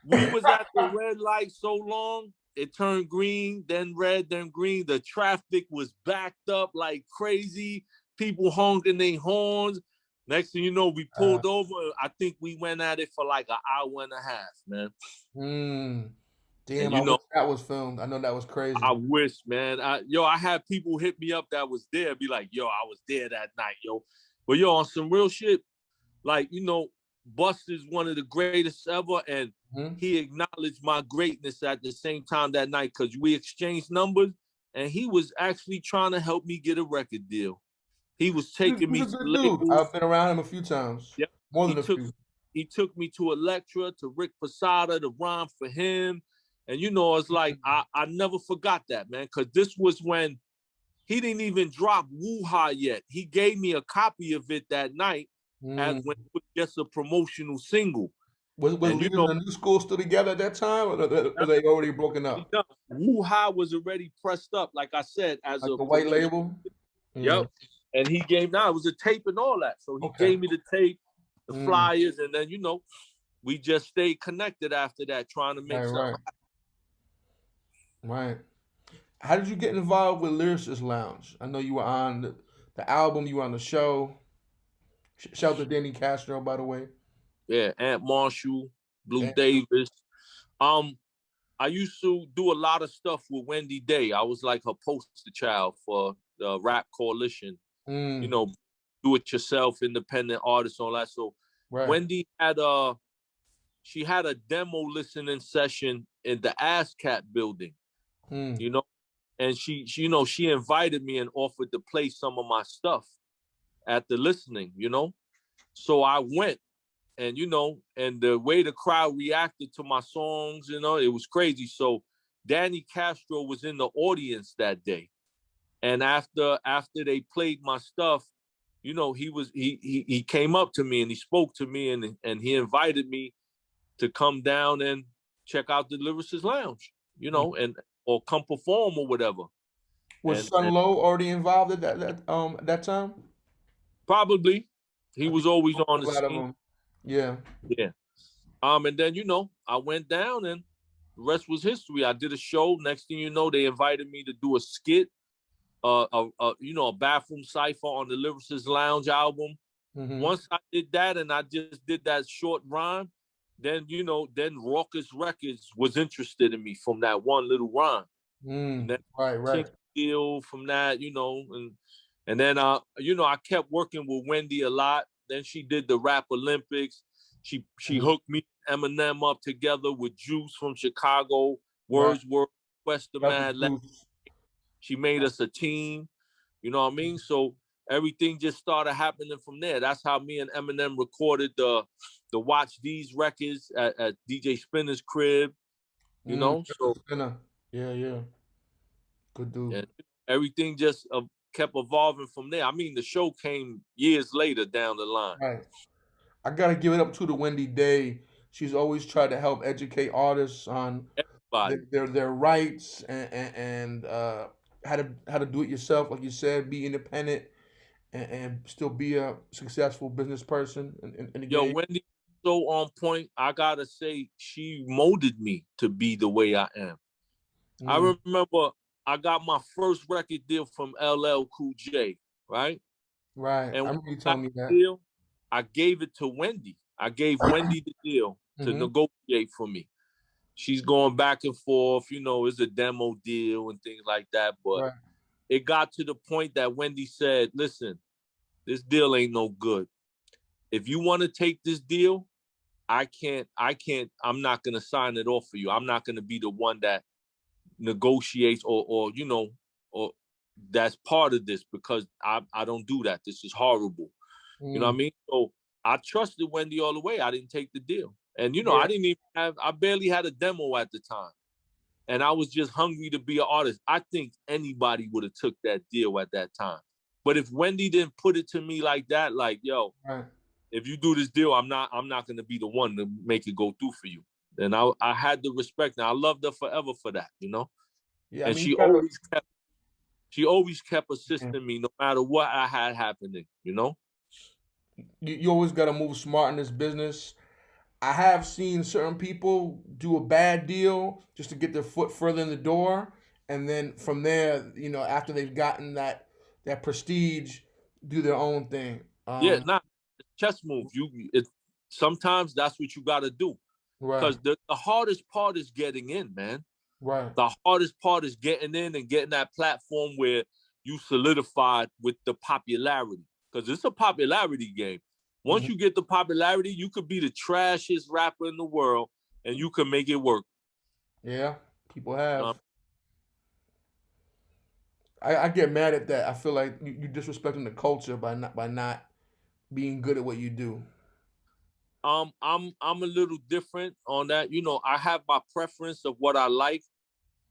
we was at the red light so long, it turned green, then red, then green. The traffic was backed up like crazy. People honking their horns. Next thing you know, we pulled over. I think we went at it for like an hour and a half, man. Damn, I wish that was filmed. I know that was crazy. I wish, man. I had people hit me up that was there, be like, yo, I was there that night, yo. But yo, on some real shit, like, you know, Buster's one of the greatest ever, and he acknowledged my greatness at the same time that night, because we exchanged numbers, and he was actually trying to help me get a record deal. He was taking me to labels. I've been around him a few times. Yep. More than a few. He took me to Elektra, to Rick Posada, to Rhyme for Him. And, you know, it's like, I never forgot that, man, because this was when he didn't even drop Woo-Ha yet. He gave me a copy of it that night as when it was just a promotional single. Was Leaders of the New School still together at that time, or were they already broken up? Woo-Ha was already pressed up, like I said, as like the white label? Yep. And he gave, it was a tape and all that. So he gave me the tape. the flyers, and then, you know, we just stayed connected after that, trying to make something happen. Right. How did you get involved with Lyricist Lounge? I know you were on the album, you were on the show. Shout out to Danny Castro, by the way. Yeah, Aunt Marshall, Blue Davis. I used to do a lot of stuff with Wendy Day. I was like her poster child for the Rap Coalition. You know, do it yourself, independent artists, all that. So Wendy had she had a demo listening session in the ASCAP building. You know, and she you know, she invited me and offered to play some of my stuff at the listening, you know. So I went, and, you know, and the way the crowd reacted to my songs, you know, it was crazy. So Danny Castro was in the audience that day. And after they played my stuff, you know, he came up to me and he spoke to me, and he invited me to come down and check out the Lyricist Lounge, you know, or come perform or whatever. Was Sun Lo already involved at that time? Probably. He was always on the scene. Yeah. And then, you know, I went down, and the rest was history. I did a show. Next thing you know, they invited me to do a skit, you know, a bathroom cipher on the Lyricist Lounge album. Once I did that, and I just did that short rhyme, then, you know, then Raucous Records was interested in me from that one little rhyme. And then right. Deal from that, you know, and then you know, I kept working with Wendy a lot. Then she did the Rap Olympics. She hooked me, Eminem, up together with Juice from Chicago, Wordsworth, Western Mad. She made us a team. You know what I mean? So everything just started happening from there. That's how me and Eminem recorded the Watch These records at DJ Spinner's crib. You know, so yeah, good dude. And everything just kept evolving from there. I mean, the show came years later down the line. Right. I gotta give it up to the Wendy Day. She's always tried to help educate artists on their rights and how to do it yourself, like you said, be independent and still be a successful business person in the game. Wendy, so on point. I gotta say, she molded me to be the way I am. I remember I got my first record deal from LL Cool J, right? Right. And I remember you telling me that. Deal, I gave it to Wendy. I gave Wendy the deal to negotiate for me. She's going back and forth, you know, it's a demo deal and things like that. But it got to the point that Wendy said, listen, this deal ain't no good. If you want to take this deal, I'm not going to sign it off for you. I'm not going to be the one that negotiates or you know, or that's part of this, because I don't do that. This is horrible. You know what I mean? So I trusted Wendy all the way. I didn't take the deal. And, you know, I barely had a demo at the time. And I was just hungry to be an artist. I think anybody would have took that deal at that time. But if Wendy didn't put it to me like that, like, yo, if you do this deal, I'm not going to be the one to make it go through for you. And I had the respect. And I loved her forever for that, you know? Yeah, and she always kept assisting me no matter what I had happening, you know? You always got to move smart in this business. I have seen certain people do a bad deal just to get their foot further in the door, and then from there, you know, after they've gotten that prestige, do their own thing. Chess move. Sometimes that's what you got to do, because the hardest part is getting in, man. Right. The hardest part is getting in and getting that platform where you solidified with the popularity, because it's a popularity game. Once you get the popularity, you could be the trashiest rapper in the world, and you can make it work. Yeah, people have. I get mad at that. I feel like you disrespecting the culture by not being good at what you do. I'm a little different on that. You know, I have my preference of what I like,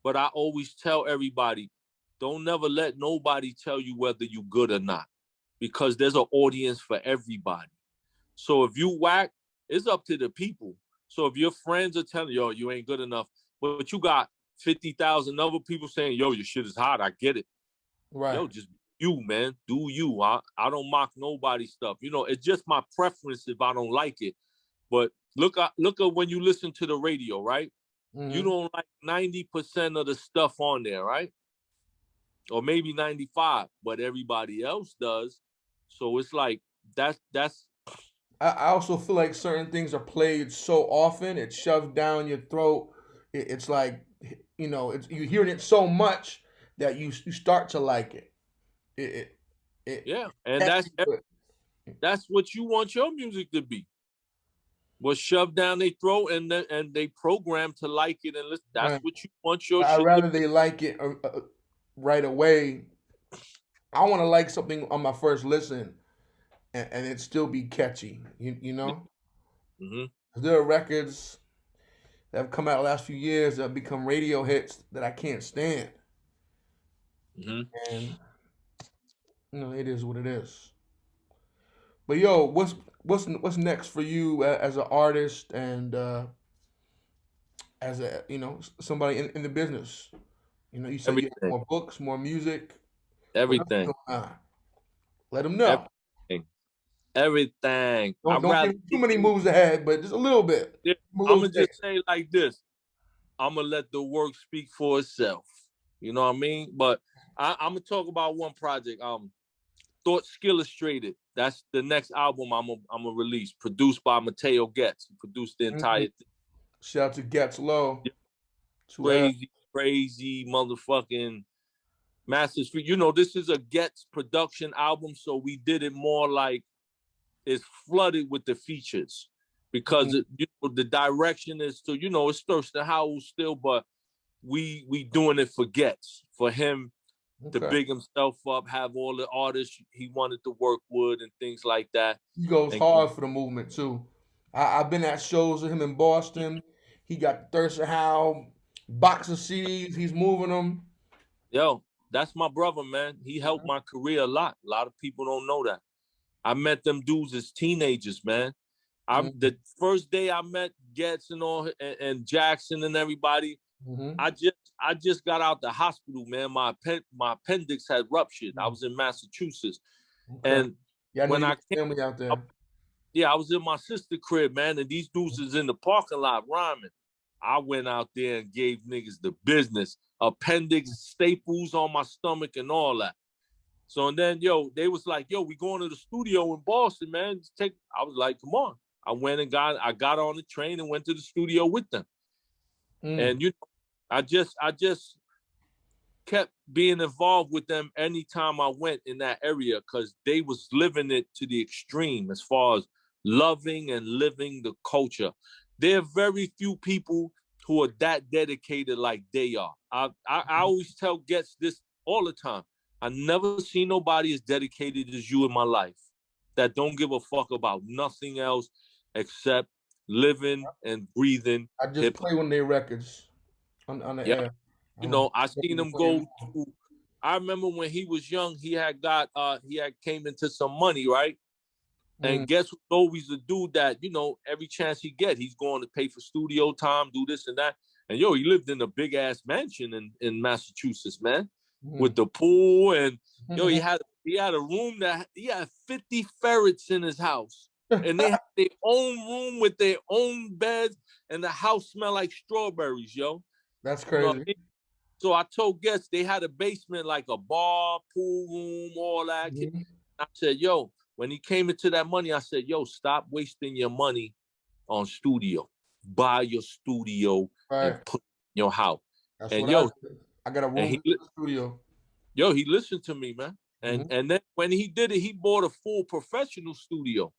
but I always tell everybody, don't never let nobody tell you whether you good or not, because there's an audience for everybody. So if you whack, it's up to the people. So if your friends are telling you, yo, you ain't good enough, but you got 50,000 other people saying, yo, your shit is hot, I get it. Right. Yo, just you, man. Do you. I don't mock nobody's stuff. You know, it's just my preference if I don't like it. But look at when you listen to the radio, right? You don't like 90% of the stuff on there, right? Or maybe 95, but everybody else does. So it's like that's I also feel like certain things are played so often, it's shoved down your throat. It's like, it's you hearing it so much that you start to like it. It yeah, and can't be good. that's what you want your music to be. Was shoved down their throat, and they programmed to like it, and listen, that's Right. what you want your I'd shit to rather be. they like it right away. I want to like something on my first listen, and it still be catchy. You know, Mm-hmm. there are records that have come out the last few years that have become radio hits that I can't stand, Mm-hmm. and it is what it is. But yo, what's next for you as an artist and as a somebody in the business? You said you have Everything, more books, more music. What else is everything, going on? Let them know. everything, everything. Don't I'd don't rather give them too many moves ahead, but just a little bit. Give 'em a I'm little gonna taste. just say like this. I'm gonna let the work speak for itself. You know what I mean? But I'm gonna talk about one project. Thoughts Illustrated. That's the next album I'm gonna release. Produced by Mateo Getz. He produced the entire thing. Shout out to Gets Low. Crazy motherfucking Master Street. You know, this is a Getz production album, so we did it more like it's flooded with the features because the direction is to, it's Thirstin Howl still, but we doing it for Getz, for him to big himself up, have all the artists he wanted to work with and things like that. He goes And hard for the movement too. I've been at shows with him in Boston. He got Thirstin Howl, box of CDs. He's moving them. yo, that's my brother, man. He helped my career a lot. A lot of people don't know that. I met them dudes as teenagers, man. The first day I met Getz and all and Jackson and everybody, I just got out the hospital, man. My appendix had ruptured. I was in Massachusetts, and Yeah, I know when you I got came, family out there. I was in my sister's crib, man, and these dudes is in the parking lot rhyming. I went out there and gave niggas the business, appendix, staples on my stomach, and all that. So and then, they was like, we going to the studio in Boston, man. I was like, come on. I went and I got on the train and went to the studio with them. And I just kept being involved with them anytime I went in that area because they was living it to the extreme as far as loving and living the culture. There are very few people who are that dedicated like they are. I always tell Getz this all the time. I never seen nobody as dedicated as you in my life that don't give a fuck about nothing else except living and breathing. I just play one of their records on the air. I seen him go to. I remember when he was young, he had came into some money, right? And Getz was always the dude that, every chance he get, he's going to pay for studio time, do this and that. And he lived in a big ass mansion in Massachusetts, man, with the pool and he had a room that he had 50 ferrets in his house. And they had their own room with their own beds, and the house smelled like strawberries, yo. That's crazy. You know what I mean? So I told Getz they had a basement, like a bar, pool room, all that. I said, when he came into that money, I said, stop wasting your money on studio. Buy your studio and put in your house. That's and what I got a room in the studio. He listened to me, man. And then when he did it, he bought a full professional studio.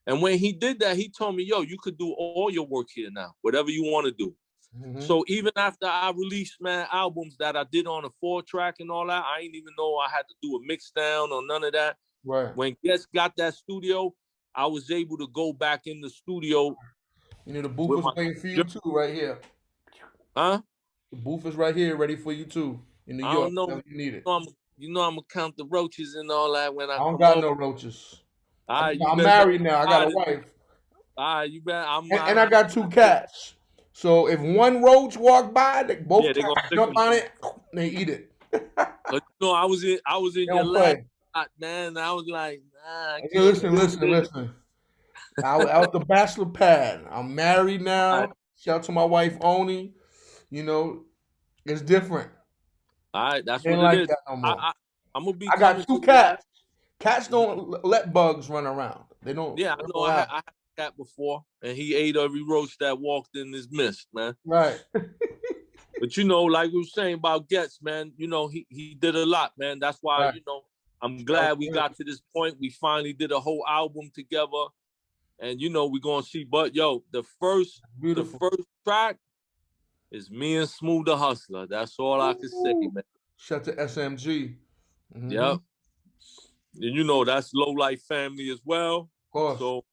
And when he did that, he told me, you could do all your work here now, whatever you want to do. So even after I released, man, albums that I did on a 4-track and all that, I didn't even know I had to do a mix down or none of that. Right. When Getz got that studio, I was able to go back in the studio. The booth is waiting for you too, right here. Huh? The booth is right here, ready for you too. In New York, I don't know. You need it. I'm gonna count the roaches and all that when I don't got no roaches. I'm married now. I got a wife. You bet. And I got 2 cats. So if one roach walk by, they both cats jump on it. They eat it. But I was in your last lot, man. I was like, nah, I Hey, can't do this. listen. I was the bachelor pad. I'm married All now. right, Shout out to my wife, Oni. You know, it's different. all right, that's Ain't what it like is. that no I, more. I I'm gonna be I got coming two to the last. cats. Cats don't let bugs run around. They don't. Yeah, I They don't know. I allow. had a cat before, and he ate every roach that walked in his midst, man. Right. But like we were saying about Getz, man, he did a lot, man. That's why, Right. I'm Shout out glad we to him. got to this point. We finally did a whole album together. And we're gonna see. But the first Beautiful. track is me and Smooth the Hustler. That's all I can say, man. Shout to SMG. Mm-hmm. Yep. And that's Low Life Family as well. Of course. So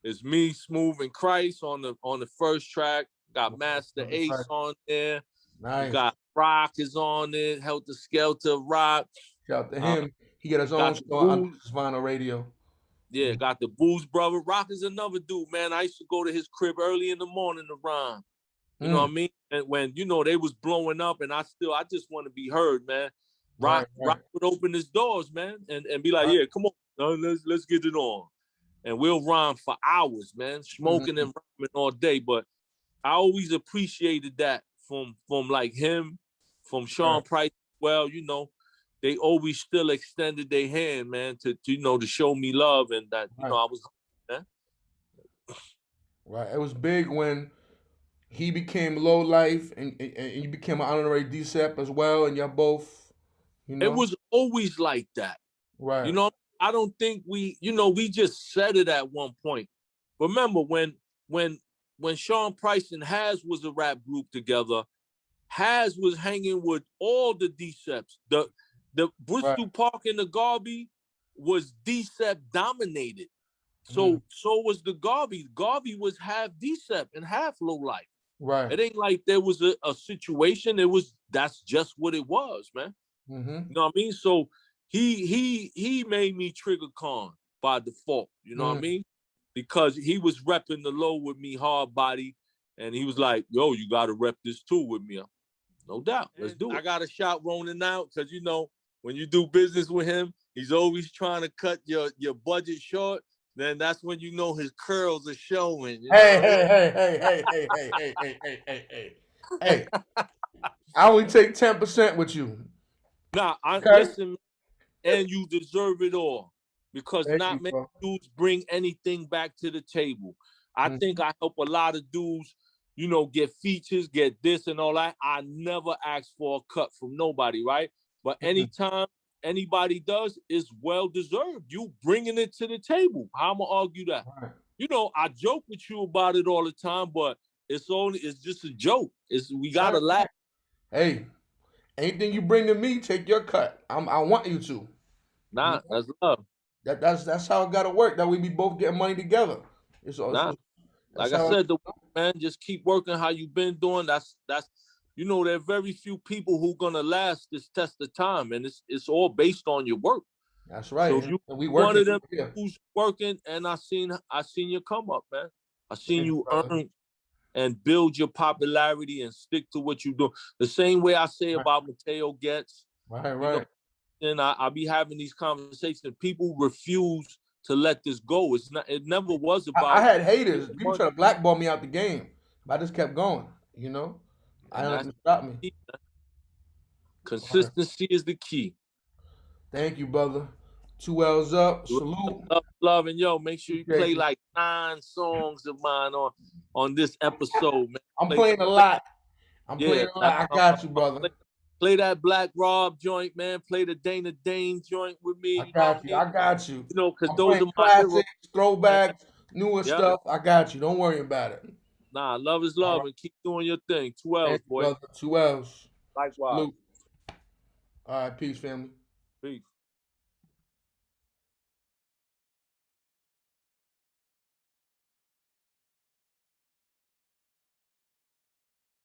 it's me, Smooth, and Christ on the first track. Got Master Ace on there. Nice. We got Rock is on it. Helter Skelter Rock. Shout out to him. He got his own show on Vinyl Radio. Yeah, got the Booze Brother. Rock is another dude, man. I used to go to his crib early in the morning to rhyme. You know what I mean? And when, they was blowing up and I just want to be heard, man. Rock would open his doors, man, and be like, yeah, come on, let's get it on. And we'll rhyme for hours, man, smoking and rhyming all day. But I always appreciated that from like him, from Sean Price. Well, they always still extended their hand, man, to show me love and that, I was, man. Right. It was big when he became Low Life and you became an honorary DCEP as well, and y'all both, It was always like that. Right. I don't think we just said it at one point. Remember when Sean Price and Haz was a rap group together, Haz was hanging with all the DCEPs. The Bristol Park and the Garvey was DCEP dominated. So was the Garvey. Garvey was half DCEP and half Low Life. Right. It ain't like there was a situation. That's just what it was, man. Mm-hmm. You know what I mean? So he made me Trigger Khan by default. You know what I mean? Because he was repping the low with me, hard body, and he was like, "Yo, you got to rep this too with me." No doubt. Let's do it. I got to shout Ronin out because when you do business with him, he's always trying to cut your budget short. Then that's when his curls are showing. Hey. I only take 10% with you. Nah, listen, and you deserve it all because not many dudes bring anything back to the table. I think I help a lot of dudes, get features, get this and all that. I never ask for a cut from nobody, right? But anytime anybody does, it's well deserved. You bringing it to the table. How I'm gonna argue that? Right. I joke with you about it all the time, but it's just a joke. We gotta laugh. Hey, anything you bring to me, take your cut. I want you to. Nah, that's love. That's how it gotta work. That we be both getting money together. Like I said, man, just keep working how you've been doing. That's there are very few people who gonna last this test of time, and it's all based on your work. That's right. So we one of them who's working, and I seen you come up, man. I seen you earn and build your popularity and stick to what you do. The same way I say about Mateo Getz. Right. And I be having these conversations. People refuse to let this go. It never was about. I had haters. People try to blackball me out the game, but I just kept going. I didn't let them stop me. Consistency is the key. Thank you, brother. 2 L's up. Salute. Love, and make sure you play like 9 songs of mine on this episode, man. I'm playing a lot. I got you, brother. Play that Black Rob joint, man. Play the Dana Dane joint with me. I got you. Because those are my classics, throwbacks, newer stuff. I got you. Don't worry about it. Nah, love is love, and keep doing your thing. 2 L's, boy. Brother. 2 L's. Likewise. All right, peace, family. Peace.